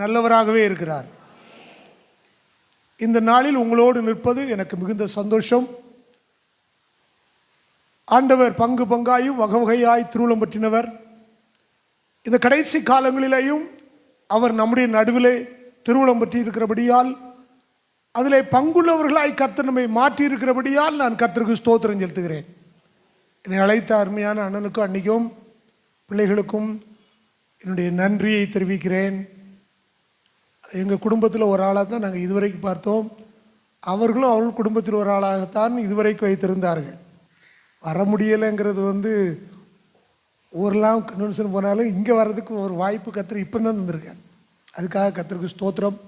நல்லவராகவே இருக்கிறார். இந்த நாளில் உங்களோடு நிற்பது எனக்கு மிகுந்த சந்தோஷம். ஆண்டவர் பங்கு பங்காயும் வகை வகையாய் திருவுளம் பற்றினவர். இந்த கடைசி காலங்களிலேயும் அவர் நம்முடைய நடுவிலே திருவுளம் பற்றி இருக்கிறபடியால், அதிலே பங்குள்ளவர்களாய் கர்த்தர் நம்மை மாற்றி இருக்கிறபடியால் நான் கர்த்தருக்கு ஸ்தோத்திரம் செலுத்துகிறேன். என்னை அழைத்த அருமையான அண்ணனுக்கும் அன்னைக்கும் பிள்ளைகளுக்கும் என்னுடைய நன்றியை தெரிவிக்கிறேன். எங்கள் குடும்பத்தில் ஒரு ஆளாக தான் நாங்கள் இதுவரைக்கும் பார்த்தோம். அவர்களும் அவர்கள் குடும்பத்தில் ஒரு ஆளாகத்தான் இதுவரைக்கும் வைத்திருந்தார்கள். வர முடியலைங்கிறது ஊரெல்லாம் கன்வென்ஷன் போனாலும் இங்கே வர்றதுக்கு ஒரு வாய்ப்பு கர்த்தர் இப்போ தான் தந்திருக்கார். அதுக்காக கர்த்தருக்கு ஸ்தோத்திரம்.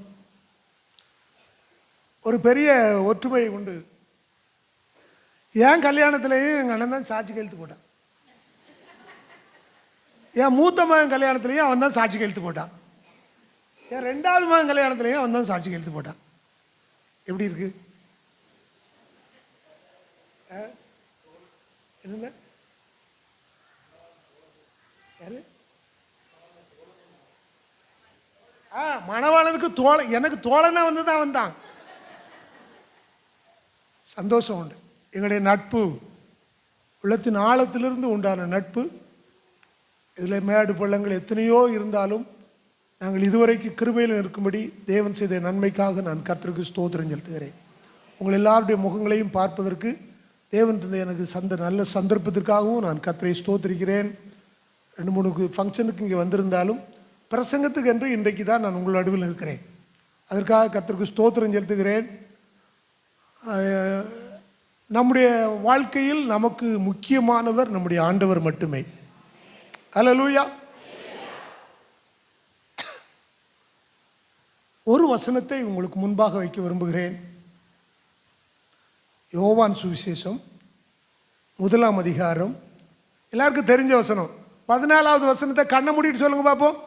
ஒரு பெரிய ஒற்றுமை உண்டு. என் கல்யாணத்துலேயும் எங்கள் அண்ணன் தான் சாட்சி கையெழுத்து போட்டான். என் மூத்த மகன் கல்யாணத்துலேயும் அவன் தான் சாட்சி கையெழுத்து போட்டான். என் ரெண்டாவது மகன் கல்யாணத்துலேயும் அவன் தான் சாட்சி கையெழுத்து போட்டான். எப்படி இருக்கு? என்ன மணவாளனுக்கு எனக்கு தோழனா வந்து தான் வந்தான். சந்தோஷம் உண்டு. எங்களுடைய நட்பு உள்ளத்தின் ஆழத்திலிருந்து உண்டான நட்பு. இதில் மேடு பள்ளங்கள் எத்தனையோ இருந்தாலும் நாங்கள் இதுவரைக்கு கிருபையில் இருக்கும்படி தேவன் செய்த நன்மைக்காக நான் கர்த்தருக்கு ஸ்தோத்திரம் செலுத்துகிறேன். உங்கள் எல்லாருடைய முகங்களையும் பார்ப்பதற்கு தேவன் தந்த எனக்கு நல்ல சந்தர்ப்பத்திற்காகவும் நான் கர்த்தரை ஸ்தோத்திரிக்கிறேன். 2-3 ஃபங்க்ஷனுக்கு இங்கே வந்திருந்தாலும் பிரசங்கத்துக்கு என்று இன்றைக்கு தான் நான் உங்கள் நடுவில் இருக்கிறேன். அதற்காக கர்த்தருக்கு ஸ்தோத்திரம் செலுத்துகிறேன். நம்முடைய வாழ்க்கையில் நமக்கு முக்கியமானவர் நம்முடைய ஆண்டவர் மட்டுமே. அல்லேலூயா. ஒரு வசனத்தை உங்களுக்கு முன்பாக வைக்க விரும்புகிறேன். யோவான் சுவிசேஷம் 1ஆம் அதிகாரம். எல்லாருக்கும் தெரிஞ்ச வசனம். 14வது வசனத்தை கண்ணை மூடிட்டு சொல்லுங்க பாப்போம்.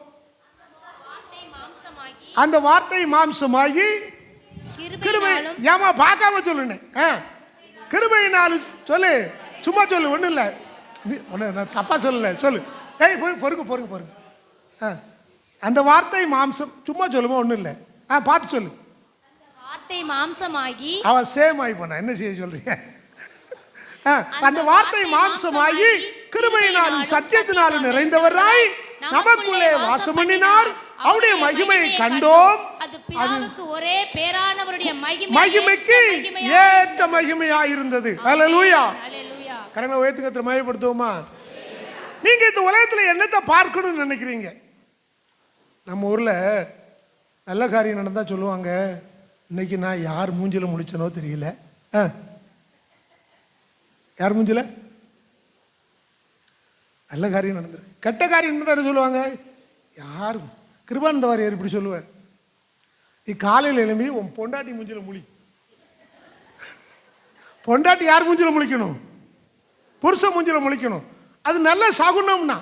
அந்த வார்த்தை மாம்சமாகி கிருபை. ஏமா பார்க்காம சொல்லுன்னு கிருபையினாலும் சொல்லு. சும்மா சொல்லு, ஒன்றும் இல்லை, நான் தப்பா சொல்லலை, சொல்லு. போய் பொறுங்க. அந்த வார்த்தை மாம்சம். சும்மா சொல்லுமா, ஒன்றும் இல்லை, பார்த்து சொல்லு. வார்த்தை மாம்சமாகி. அவ சேம் ஆகி போனா என்ன செய்ய சொல்றீங்க? அந்த வார்த்தை மாம்சமாகி கிருபையினாலும் சத்தியத்தினாலும் நிறைந்தவராய் நமக்குள்ளே வாசம் பண்ணினார். அவருடைய மகிமையை கண்டோம். அது பிதாவுக்கு ஒரே பேரானவருடைய மகிமைக்கு ஏற்ற மகிமையாயிருந்தது. அல்லேலூயா. கரங்களை உயர்த்தி கர்த்தரை மகிமைப்படுத்துவோமா? நீங்க இந்த உலகத்துல என்னத்தை பார்க்கணும்னு நினைக்கிறீங்க? நம்ம ஊர்ல நல்ல காரியம் நடந்தா சொல்லுவாங்க, இன்னைக்கு நான் யார் மூஞ்சில முடிச்சனோ தெரியல. யார் மூஞ்சில நல்ல காரியம் நடந்திருக்கு. கெட்ட காரியம் நடந்தா சொல்லுவாங்க, யார் கிருபானந்த வாரியார் இப்படி சொல்லுவார், நீ காலையில் எழும்பி உன் பொண்டாட்டி மூஞ்சில முழி. பொண்டாட்டி யார் மூஞ்சில முழிக்கணும்? புருஷ மூஞ்சில முழிக்கணும். அது நல்ல சகுனம்னா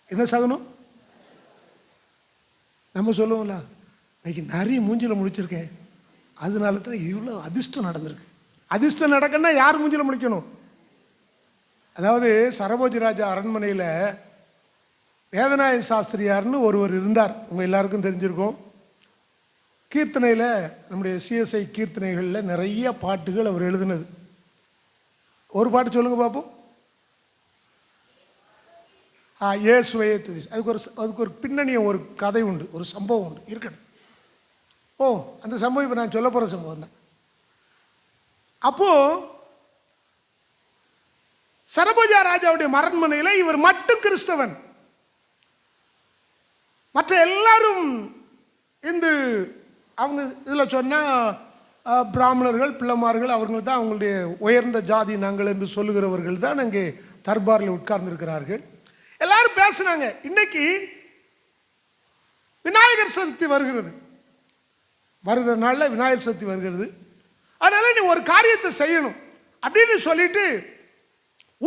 என்ன சகுனம்? நம்ம சொல்லுவோம்ல, இன்னைக்கு நிறைய மூஞ்சில முடிச்சிருக்கேன், அதனால தான் இவ்வளோ அதிர்ஷ்டம் நடந்திருக்கு. அதிர்ஷ்டம் நடக்கணும்னா யார் மூஞ்சில முடிக்கணும்? அதாவது சரபோஜிராஜா அரண்மனையில் வேதநாயக சாஸ்திரியார்னு ஒருவர் இருந்தார். உங்கள் எல்லாருக்கும் தெரிஞ்சிருக்கும். கீர்த்தனையில், நம்முடைய சிஎஸ்ஐ கீர்த்தனைகளில் நிறைய பாட்டுகள் அவர் எழுதினது. ஒரு பாட்டு சொல்லுங்க பார்ப்போம். இயேசுவையே துதி. அதுக்கு ஒரு பின்னணியம், ஒரு கதை உண்டு, ஒரு சம்பவம் உண்டு, இருக்கணும். அந்த சம்பவம் இப்போ நான் சொல்ல போகிற சம்பவம் தான். அப்போது சரபோஜா ராஜாவுடைய அரண்மனையில் இவர் மட்டும் கிறிஸ்தவன், மற்ற எல்லாரும் அவங்க இதில் சொன்னால் பிராமணர்கள், பிள்ளைமார்கள், அவர்கள் தான் அவங்களுடைய உயர்ந்த ஜாதி நாங்கள் என்று சொல்லுகிறவர்கள் தான் அங்கே தர்பாரில் உட்கார்ந்துருக்கிறார்கள். எல்லாரும் பேசுனாங்க, இன்னைக்கு விநாயகர் சதுர்த்தி வருகிறது, வருகிற நாளில் விநாயகர் சதுர்த்தி வருகிறது, அதனால நீ ஒரு காரியத்தை செய்யணும் அப்படின்னு சொல்லிட்டு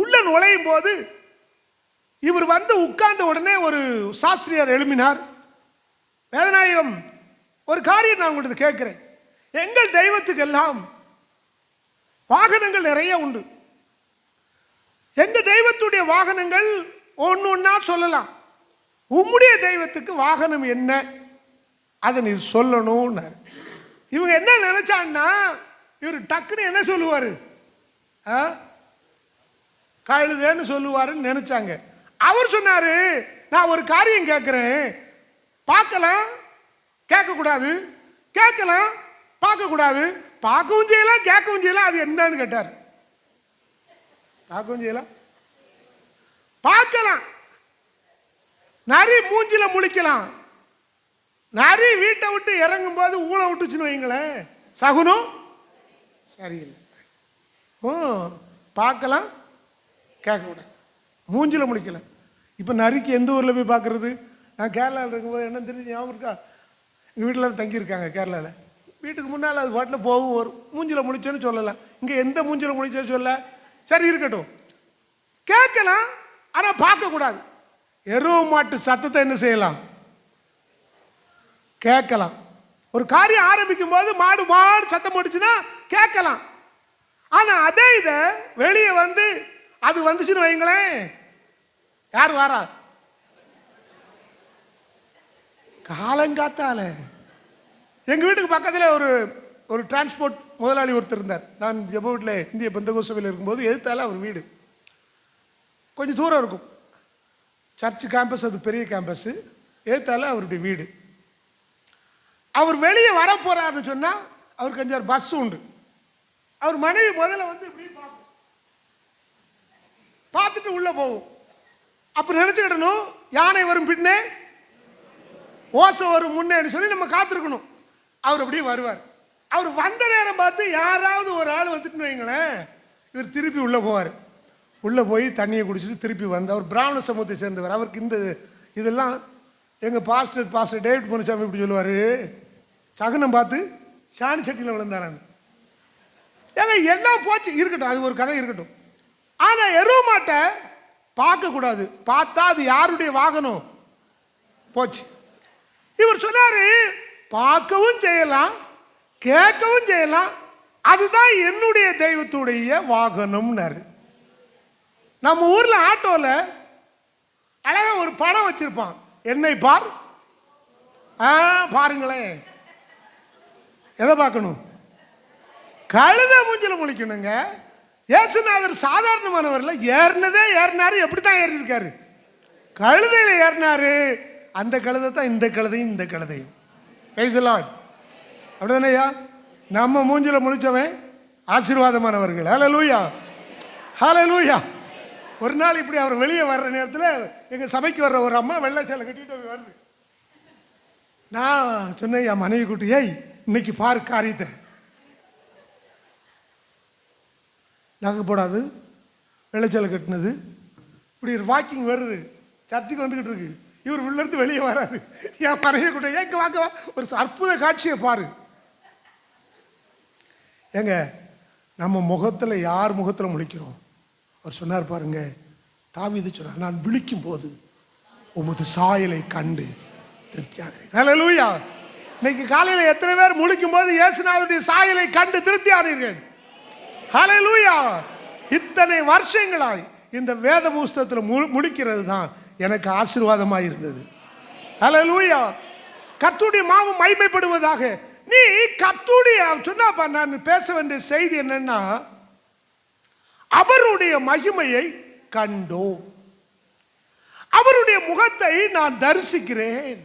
உள்ள நுழையும் போது இவர் உட்கார்ந்த உடனே ஒரு சாஸ்திரியார் எழுப்பினார், வேதநாயகம், ஒரு காரியம் நான் உங்களுக்கு கேட்கிறேன். எங்கள் தெய்வத்துக்கு எல்லாம் வாகனங்கள் நிறைய உண்டு. எங்க தெய்வத்துடைய வாகனங்கள் ஒன்று ஒன்றா சொல்லலாம். உம்முடைய தெய்வத்துக்கு வாகனம் என்ன, அதை நீர் சொல்லணும்னாரு. இவங்க என்ன நினைச்சான்னா, இவர் டக்குன்னு என்ன சொல்லுவாரு, கழுதேன்னு சொல்லுவாருன்னு நினைச்சாங்க. அவர் சொன்னாரு, நான் ஒரு காரியம் கேட்கிறேன், பார்க்கலாம் கேட்கக்கூடாது, கேட்கலாம் பார்க்கக்கூடாது, பார்க்கவும் செய்யலாம் கேட்கவும் செய்யலாம், அது என்னன்னு கேட்டார். பார்க்கவும் செய்யலாம், பார்க்கலாம், நரி மூஞ்சில முழிக்கலாம், நரி வீட்டை விட்டு இறங்கும் போது ஊழ விட்டுச்சுன்னு வைங்களேன், சகுனம் சரியில்லை. பார்க்கலாம் கேட்கக்கூடாது, மூஞ்சில முழிக்கலாம். இப்போ நரிக்கு எந்த ஊரில் போய் பார்க்கறது? நான் கேரளாவில் இருக்கும்போது என்ன தெரிஞ்சு ஞாபகம் இருக்கா, எங்கள் வீட்டில் தங்கியிருக்காங்க கேரளாவில். வீட்டுக்கு முன்னால் அது பாட்டில் போகும், ஒரு மூஞ்சில முழிச்சேன்னு சொல்லலாம். இங்கே எந்த மூஞ்சில முழிச்சேன்னு சொல்ல, சரி இருக்கட்டும், கேட்கலாம் ஆனால் பார்க்கக்கூடாது. எருவு மாட்டு சத்தத்தை என்ன செய்யலாம், கேட்கலாம். ஒரு காரியம் ஆரம்பிக்கும் போது மாடு மாடு சத்தம் போட்டுச்சுன்னா கேட்கலாம். ஆனால் அதே இதை வெளியே வந்து அது வந்துச்சுன்னு வைங்களேன், யார் வாரா? காலங்காத்தால எங்க வீட்டுக்கு பக்கத்தில் ஒரு டிரான்ஸ்போர்ட் முதலாளி ஒருத்தர் இருந்தார். நான் ஜெப வீட்டில் இந்திய பெந்தகோஸ்தபையில் இருக்கும்போது எதிர்த்தால அவர் வீடு கொஞ்சம் தூரம் இருக்கும். சர்ச் கேம்பஸ், அது பெரிய கேம்பஸ், எதிர்த்தால அவருடைய வீடு. அவர் வெளியே வர போறாருன்னு சொன்னா அவருக்கு 5-6 பஸ் உண்டு. அவர் மனைவி முதல்ல வந்து இப்படி பார்த்துட்டு உள்ள போகும். அப்ப நினைச்சுக்கிடணும், யானை வரும் பின்னே ஓசை வரும் முன்னேன்னு சொல்லி நம்ம காத்திருக்கணும். அவர் அப்படியே வருவார். அவர் வந்த நேரம் பார்த்து யாராவது ஒரு ஆள் வந்துட்டு வைங்களேன், இவர் திருப்பி உள்ள போவார். உள்ள போய் தண்ணியை குடிச்சிட்டு திருப்பி வந்து, அவர் பிராமண சமூகத்தை சேர்ந்தவர். அவருக்கு இந்த இதெல்லாம் எங்க பாஸ்டர் டேவிட் பொன்னுசாமி இப்படி சொல்லுவாரு, சகுனம் பார்த்து சாணி சட்டியில் விழுந்தாரான்னு. ஏங்க எல்லாம் போச்சு, இருக்கட்டும், அது ஒரு கதை இருக்கட்டும். ஆனா எருவ மாட்டை பார்க்க கூடாது, பார்த்தா அது யாருடைய வாகனம் போச்சு. இவர் சொன்னாரு, பார்க்கவும் செய்யலாம் கேட்கவும் செய்யலாம், அதுதான் என்னுடைய தெய்வத்துடைய வாகனம்னாரு. நம்ம ஊர்ல ஆட்டோல அழகா ஒரு படம் வச்சிருப்பான், என்னை பார். பாருங்களேன், எதை பார்க்கணும்? கழுத மூஞ்சில முழிக்கணுங்க. ஏசுநாதர் சாதாரணமானவர் இல்லை, ஏறினாரு. எப்படித்தான் ஏறி இருக்காரு? கழுதையில ஏறினாரு. அந்த கழுதை தான் இந்த கழுதையும் இந்த கழுதையும். Price the Lord. அப்படிதானையா? நம்ம மூஞ்சில முழிச்சவன் ஆசீர்வாதமானவர்கள். ஹல்லேலூயா, ஹல்லேலூயா. ஒரு நாள் இப்படி அவர் வெளியே வர்ற நேரத்தில் எங்க சபைக்கு வர்ற ஒரு அம்மா வெள்ளை சேலை கட்டிட்டு வருது. நான் சொன்னேன் என் மனைவி கூட்டி, ஏய் இன்னைக்கு பாரு காரியத்தை, நகை போடாது, வெள்ளைச்சலை கட்டினது, இப்படி வாக்கிங் வருது, சர்ச்சுக்கு வந்துக்கிட்டு இருக்கு. இவர் உள்ளிருந்து வெளியே வராது. என் மனைவி கூட, ஏங்க வாங்க, ஒரு அற்புத காட்சியை பாரு. ஏங்க நம்ம முகத்தில் யார் முகத்தில் முழிக்கிறோம்? அவர் சொன்னார் பாருங்க, தாவீது சொன்னார், நான் விழிக்கும் போது உமது சாயலை கண்டு திருப்தியாகிறேன். ஹல்லேலூயா. இன்னைக்கு காலையில் எத்தனை பேர் முழிக்கும் போது இயேசுநாதருடைய சாயலை கண்டு திருப்தியாகிறீர்கள்? ஹல்லேலூயா. இத்தனை வருஷங்களாய் இந்த வேத புஸ்தகத்தில் முழிக்கிறது தான் எனக்கு ஆசீர்வாதமாக இருந்தது. ஹல்லேலூயா. கர்த்தருடைய நாமம் மகிமைப்படுவதாக. நீ கர்த்தருடைய சொன்னாப்பா, நான் பேச வேண்டிய செய்தி என்னன்னா, அவருடைய மகிமையை கண்டோம், அவருடைய முகத்தை நான் தரிசிக்கிறேன்.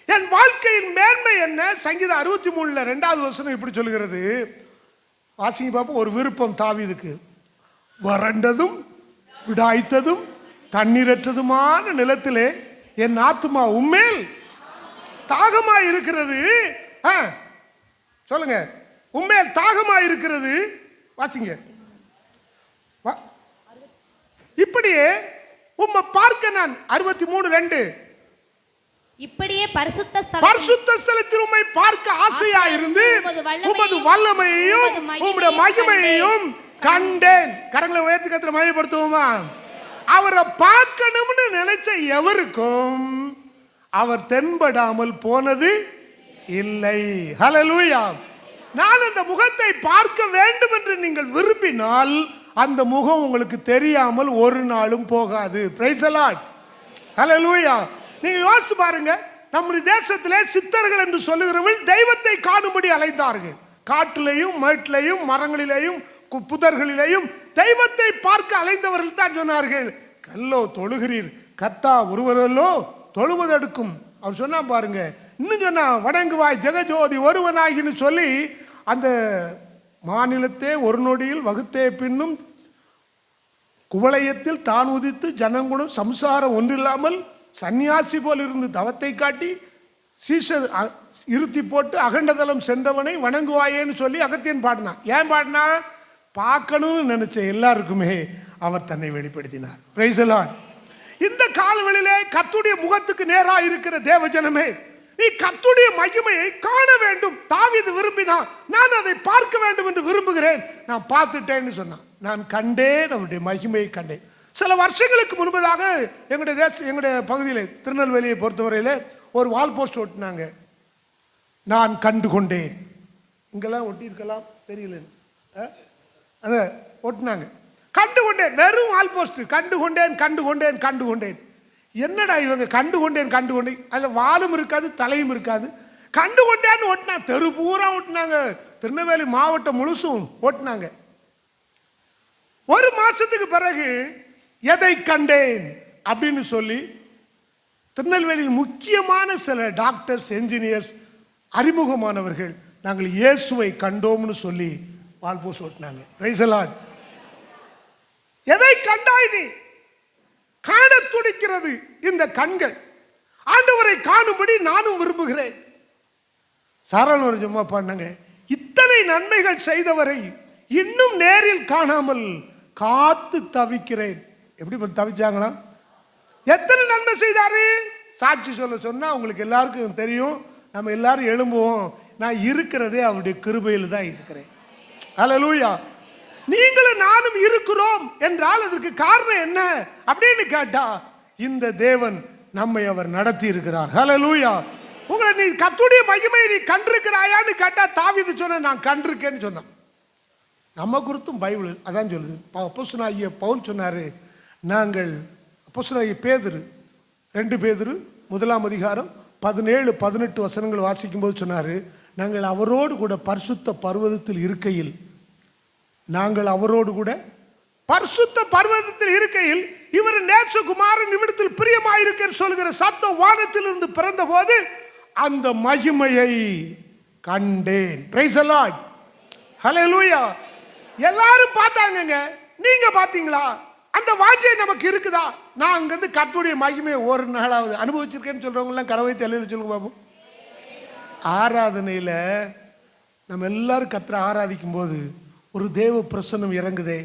என் வாழ்க்கையின் மேன்மை என்ன? சங்கீதம் 63 2வது வசனம் இப்படி சொல்கிறது, வாசிங்க பாப்போம். ஒரு விருப்பம் தாவீதுக்கு, வறண்டதும் விடாய்த்ததும் தண்ணீரற்றதுமான நிலத்திலே என் ஆத்துமா உம்மேல் தாகமாய் இருக்கிறது. சொல்லுங்க, உம்மேல் தாகமாய் இருக்கிறது. வாசிங்க. இப்படியே உம்மை பார்க்க நான் 63:2 இப்படியே பரிசுத்த ஸ்தலத்தில் உம்மை பார்க்க ஆசையா இருந்து உமது வல்லமையையும் உம்முடைய மகிமையையும் கண்டேன். கரங்களை உயர்த்தி கர்த்தரை மகிமைப்படுத்துவோமா? அவரை பார்க்கணும்னு நினைச்ச எவருக்கும் அவர் தென்படாமல் போனது இல்லை. ஹல்லேலூயா. நான் அந்த முகத்தை பார்க்க வேண்டும் என்று நீங்கள் விரும்பினால் அந்த முகம் உங்களுக்கு தெரியாமல் ஒரு நாளும் போகாது. Praise the Lord. ஹல்லேலூயா. நீங்க யோசிச்சு பாருங்க, நம்முடைய தேசத்திலே சித்தர்கள் என்று சொல்லுகிறவர்கள் தெய்வத்தை காணும்படி அலைந்தார்கள். காட்டிலையும் மேட்டிலையும் மரங்களிலேயும் புதர்களிலேயும் தெய்வத்தை பார்க்க அலைந்தவர்கள் தான் சொன்னார்கள், கல்லோ தொழுகிறீர், கத்தா ஒருவரல்லோ தொழுவதெடுக்கும். அவர் சொன்னா பாருங்க, இன்னும் சொன்னா வணங்குவாய் ஜெகஜோதி ஒருவனாகின்னு சொல்லி அந்த மாநிலத்தே ஒரு நொடியில் வகுத்தே பின்னும் குவளையத்தில் தான் உதித்து ஜனங்குணம் சம்சாரம் ஒன்றில்லாமல் சன்னியாசி போல் இருந்து தவத்தை காட்டி சீசர் இருத்தி போட்டு அகண்டதலம் சென்றவனை வணங்குவாயேன்னு சொல்லி அகத்தியன் பாடினான். ஏன் பாடினா? பார்க்கணும்னு நினைச்ச எல்லாருக்குமே அவர் தன்னை வெளிப்படுத்தினார். Price the Lord. இந்த காலவெளியிலே கர்த்தருடைய முகத்துக்கு நேராக இருக்கிற தேவஜனமே, நீ கர்த்தருடைய மகிமையை காண வேண்டும். தாவீது விரும்பினான், நான் அதை பார்க்க வேண்டும் என்று விரும்புகிறேன். நான் பார்த்துட்டேன்னு சொன்னான். நான் கண்டேன், அவருடைய மகிமையை கண்டேன். சில வருஷங்களுக்கு முன்பதாக எங்களுடைய பகுதியில் திருநெல்வேலியை பொறுத்தவரையில் ஒரு வால் போஸ்ட் ஒட்டினாங்க, நான் கண்டு கொண்டேன். இங்கெல்லாம் ஒட்டியிருக்கலாம் தெரியல, அதை ஒட்டினாங்க. கண்டு கொண்டேன், வெறும் வால் போஸ்ட். கண்டு கொண்டேன் கண்டு கொண்டேன் கண்டு கொண்டேன். என்னடா இவங்க கண்டு கொண்டேன் கண்டு கொண்டேன், அதில் வாலும் இருக்காது தலையும் இருக்காது. கண்டு கொண்டேன்னு ஓட்டினா, தெரு பூரா ஓட்டினாங்க, திருநெல்வேலி மாவட்டம் முழுசும் ஓட்டினாங்க. ஒரு மாசத்துக்கு பிறகு எதை கண்டேன் அப்படின்னு சொல்லி திருநெல்வேலியில் முக்கியமான சில டாக்டர்ஸ், என்ஜினியர்ஸ், அறிமுகமானவர்கள் நாங்கள் இயேசுவை கண்டோம்னு சொல்லி வால்போஸ் ஓட்டினாங்க. Price the Lord. எதை கண்டாய் நீ? காண துடிக்கிறது இந்த கண்கள். ஆண்டவரை காணும்படி நானும் விரும்புகிறேன். சாரால் ஒரு ஜும்மா பாடினாங்க, இத்தனை நன்மைகள் செய்தவரை இன்னும் நேரில் காணாமல் காத்து தவிக்கிறேன். எப்படி தவிச்சாங்களா? எத்தனை நன்மை செய்தாரு? சாட்சி சொல்ல சொன்னா உங்களுக்கு எல்லாருக்கும் தெரியும். நம்ம எல்லாரும் எழும்புவோம், நான் இருக்கிறதே அவருடைய கிருபையில் தான் இருக்கிறேன். ஹல்லேலூயா. நீங்களும் நானும் இருக்கிறோம் என்றால் அதற்கு காரணம் என்ன அப்படின்னு கேட்டா, இந்த தேவன் நம்மை அவர் நடத்தி இருக்கிறார். ஹல்லேலூயா. உங்களை நீ கர்த்தருடைய மகிமையை நீ கண்டிருக்கிறாயான்னு கேட்டா, தாவீது சொன்ன நான் கண்டிருக்கேன்னு சொன்னான். நம்ம குறித்தும் பைபிள் அதான் சொல்லுது. அப்போஸ்தலனாகிய பவுல் சொன்னாரு, நாங்கள் அப்போஸ்தலனாகிய பேதுரு 2 பேதுரு 1 அதிகாரம் 17-18 வசனங்கள் வாசிக்கும் போது சொன்னாரு, நாங்கள் அவரோடு கூட பரிசுத்த பர்வதத்தில் இருக்கையில், நாங்கள் அவரோடு கூட பரிசுத்த பர்வதத்தில் இருக்கையில் இவர் நேசகுமாரன் இவ்விடத்தில் பிரியமாயிருக்க சொல்கிற சத்தம் வானத்தில் இருந்து பிறந்த போது அந்த மகிமையை கண்டேன். Praise the Lord. ஹல்லேலூயா. எல்லாரும் பார்த்தாங்கங்க, நீங்க பார்த்தீங்களா? அந்த வாஞ்சை நமக்கு இருக்குதா? நான் அங்கிருந்து கர்த்தருடைய மகிமையை ஒரு நாளாவது அனுபவிச்சிருக்கேன்னு சொல்றவங்கலாம் கரவை தலையில் சொல்லுங்க பாப்போம். ஆராதனையில் நம்ம எல்லாரும் கர்த்தரை ஆராதிக்கும் போது ஒரு தேவ பிரசன்னம் இறங்குதே,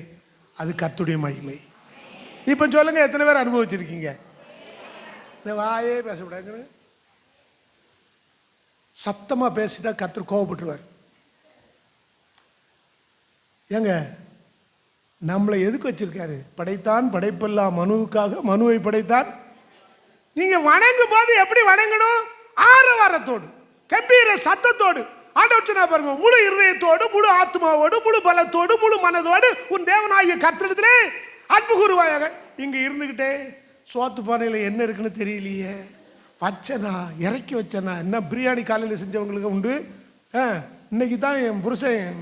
அது கர்த்தருடைய மகிமை. இப்போ சொல்லுங்க, எத்தனை பேர் அனுபவிச்சிருக்கீங்க? இந்த வாயே பேசக்கூடாது, சத்தமா பேசிட்டா கர்த்தர் கோவப்பட்டுருவார். ஏங்க, நம்மளை எதுக்கு வச்சிருக்காரு? படைத்தான் படைப்பெல்லாம் மனுவுக்காக, மனுவை படைத்தான். நீங்க வணங்கும் போது எப்படி வணங்கணும்? ஆரவாரத்தோடு, கம்பீர சத்தத்தோடு. ஆண்டவர் சொன்னா பாருங்க, முழு இருதயத்தோடு, முழு ஆத்மாவோடு, முழு பலத்தோடு, முழு மனதோடு உன் தேவனாகிய கர்த்தரிடத்திலே அன்பு கூறுவாயாக. இங்க இருந்துகிட்டே சோத்து பானையில் என்ன இருக்குன்னு தெரியலையே, வச்சனா இறக்கி வச்சனா, என்ன பிரியாணி காலையில் செஞ்சவங்களுக்கு உண்டு. இன்னைக்கு தான் என் புருஷன்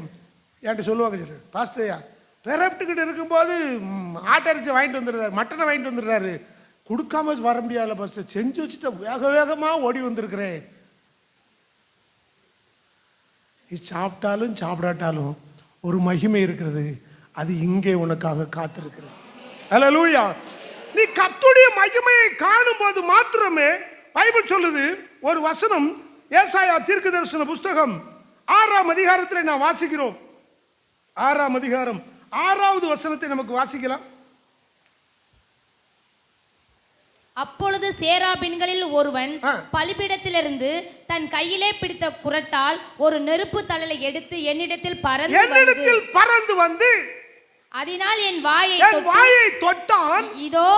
என்கிட்ட சொல்லுவாங்க, சொல்லு பாஸ்டர்யா, பெரப்டுக்கிட்டு இருக்கும்போது ஆட்டரிச்சு வாங்கிட்டு வந்துடுறாரு, மட்டனை வாங்கிட்டு வந்துடுறாரு, கொடுக்காம வர முடியாதுல பாஸ்டர், செஞ்சு வச்சுட்டு வேக வேகமாக ஓடி வந்திருக்கிறேன். சாப்பிட்டாலும் சாப்பிடாட்டாலும் ஒரு மகிமை இருக்கிறது, அது இங்கே உனக்காக காத்திருக்கிறது. ஹல்லேலூயா. நீ கர்த்தருடைய மகிமையை காணும் போது மாத்திரமே, பைபிள் சொல்லுது ஒரு வசனம், ஏசாயா தீர்க்கதரிசன புஸ்தகம் 6ஆம் அதிகாரத்தில் நான் வாசிக்கிறோம். 6ஆம் அதிகாரம் 6வது வசனத்தை நமக்கு வாசிக்கலாம். அப்பொழுது சேராபின்களில் ஒருவன் பலிபீடத்திலிருந்து தன் கையிலே பிடித்த குறட்டால் ஒரு நெருப்பு தழலை எடுத்து என்னிடத்தில் பறந்து வந்து அதனால் என் வாயை தொட்டான். இதோ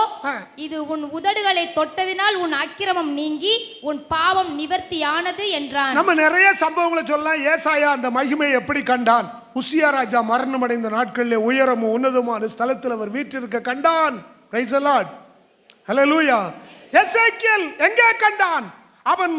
இது உன் உதடுகளை தொட்டதினால் உன் அக்கிரமம் நீங்கி உன் பாவம் நிவர்த்தியானது என்றான். நம்ம நிறைய சம்பவங்களை சொல்லலாம். ஏசாயா அந்த மகிமையை எப்படி கண்டான்? உசியா ராஜா மரணம் அடைந்த நாட்களில் உயரமும் உன்னதமான ஸ்தலத்தில் அவர் வீற்றிருக்க கண்டான். Price the Lord. ஹல்லேலூயா. எசேக்கியேல் எங்கே கண்டான்? அவன்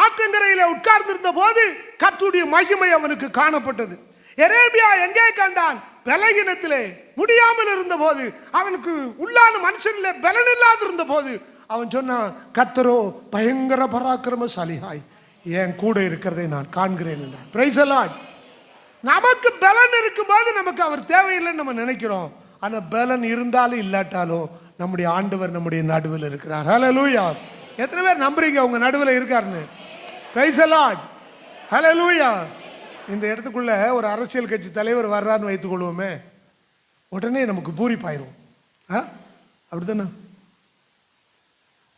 ஆற்றங்கரையிலே உட்கார்ந்திருந்த போது கர்த்தருடைய மகிமை அவனுக்கு காணப்பட்டது. எரேமியா எங்கே கண்டான்? பலகீனத்திலே முடியாமல் இருந்த போது, அவனுக்கு உள்ளான மனுஷனிலே பலன் இல்லாது இருந்த போது அவன் சொன்னான், கர்த்தரோ பயங்கர பராக்கிரமசாலியாய் என் கூட இருக்கிறதை நான் காண்கிறேன் என்றான். Price the Lord. நமக்கு பலன் இருக்கும்போது நமக்கு அவர் தேவையில்லைன்னு நம்ம நினைக்கிறோம். ஆனா பலன் இருந்தாலும் இல்லாட்டாலும் நம்முடைய ஆண்டவர் நம்முடைய நடுவில் இருக்கிறார். ஹல்லேலூயா. எத்தனை பேர் நம்புறீங்க உங்க நடுவில் இருக்காருன்னு? Praise the Lord. ஹல்லேலூயா. இந்த இடத்துக்குள்ள ஒரு அரசியல் கட்சி தலைவர் வர்றான்னு வைத்துக் கொள்வோமே, உடனே நமக்கு பூரிப்பாயிரும். அப்படித்தானே?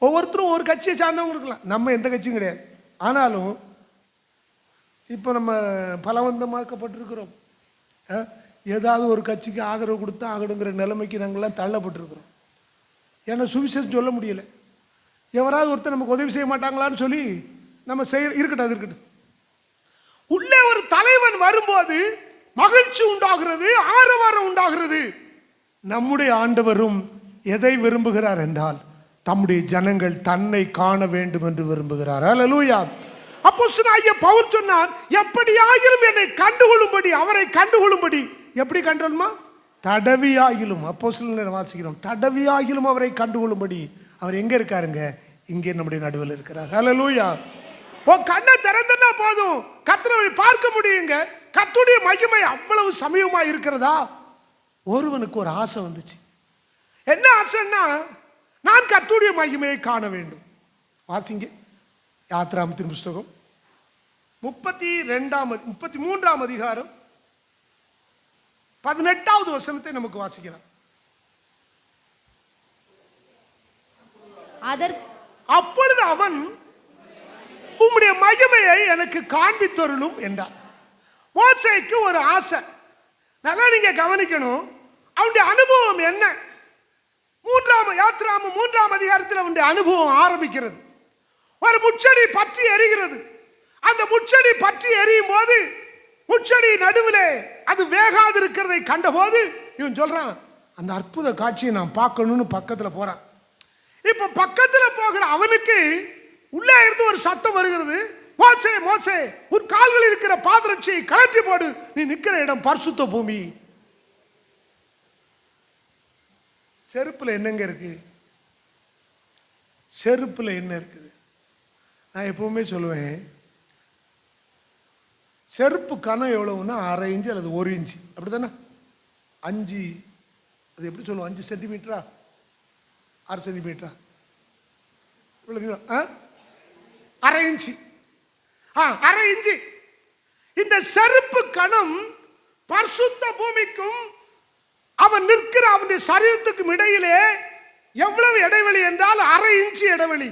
ஒவ்வொருத்தரும் ஒரு கட்சியை சார்ந்தவங்க இருக்கலாம், நம்ம எந்த கட்சியும் கிடையாது. ஆனாலும் இப்போ நம்ம பலவந்தமாக்கப்பட்டிருக்கிறோம். ஏதாவது ஒரு கட்சிக்கு ஆதரவு கொடுத்தா ஆகணுங்கிற நிலைமைக்கு நாங்கள்லாம் தள்ளப்பட்டிருக்கிறோம். ஏன்னா சுவிசேஷம் சொல்ல முடியல. எவராவது ஒருத்தர் நமக்கு உதவி செய்ய மாட்டாங்களான்னு சொல்லி நம்ம இருக்கட்டும், அது இருக்கட்டும். உள்ளே ஒரு தலைவன் வரும்போது மகிழ்ச்சி உண்டாகிறது, ஆரவாரம் உண்டாகிறது. நம்முடைய ஆண்டவரும் எதை விரும்புகிறார் என்றால், தம்முடைய ஜனங்கள் தன்னை காண வேண்டும் என்று விரும்புகிறார். ஹல்லேலூயா. அப்போஸ்தலனாகிய பவுல் சொன்னார், எப்படியாகிலும் என்னை கண்டுகொள்ளும்படி, அவரை கண்டுகொள்ளும்படி. எப்படி கண்டுகொள்ளுமா? தடவியாகிலும். அப்போஸ்தலனை வாசிக்கிறோம், தடவியாகிலும் அவரை கண்டுகொள்ளும்படி. அவர் எங்க இருக்காருங்க? இங்கே நம்முடைய நடுவில் இருக்கிறார். ஹல்லேலூயா. கண்ணை திறந்தனா போதும், கர்த்தரை பார்க்க முடியுங்க. கர்த்தருடைய மகிமை அவ்வளவு சமீபமா இருக்கிறதா? ஒருவனுக்கு ஒரு ஆசை வந்துச்சு. என்ன ஆசைன்னா, நான் கர்த்தருடைய மகிமையை காண வேண்டும். வாசிங்க யாத்ராமத்தின் புஸ்தகம் 33ஆம் அதிகாரம் 18வது வசனத்தை நமக்கு வாசிக்கிறார். அப்பொழுது அவன், உம்முடைய மகிமையை எனக்கு காண்பித்தருளும் என்றார். மோசேக்கு ஒரு ஆசை. நல்லா நீங்க கவனிக்கணும், அவனுடைய அனுபவம் என்ன? யாத்ராமம் 3ஆம் அதிகாரத்தில் அவனுடைய அனுபவம் ஆரம்பிக்கிறது. ஒரு முச்செடி பற்றி எரிகிறது. அந்த முச்செடி பற்றி எரியும் போது, முச்செடி நடுவிலே அது வேகாது இருக்கிறதை கண்டபோது இவன் சொல்றான், அந்த அற்புத காட்சியை நான் பார்க்கணும்னு பக்கத்துல போறான். இப்ப பக்கத்துல போகிற அவனுக்கு உள்ளே இருந்து ஒரு சத்தம் வருகிறது, மோசே மோசே, உன் கால்களில் இருக்கிற பாதரட்சியை கழற்றி போடு, நீ நிற்கிற இடம் பரிசுத்த பூமி. செருப்புல என்னங்க இருக்கு? செருப்புல என்ன இருக்குது? நான் எப்பவுமே சொல்லுவேன், செருப்பு கனம் எவ்வளவுன்னா 1/2 இன்ச்சு அல்லது 1 இன்ச்சு, அப்படித்தானே? 5, அது எப்படி சொல்லுவோம், 5 சென்டிமீட்டரா 6 சென்டிமீட்டரா? 1/2 இன்ச்சு. 1/2 இன்ச்சு. இந்த செருப்பு கணம் பரிசுத்த பூமிக்கும் அவன் நிற்கிற அவனுடைய சரீரத்துக்கும் இடையிலே எவ்வளவு இடைவெளி என்றால் 1/2 இன்ச்சு இடைவெளி.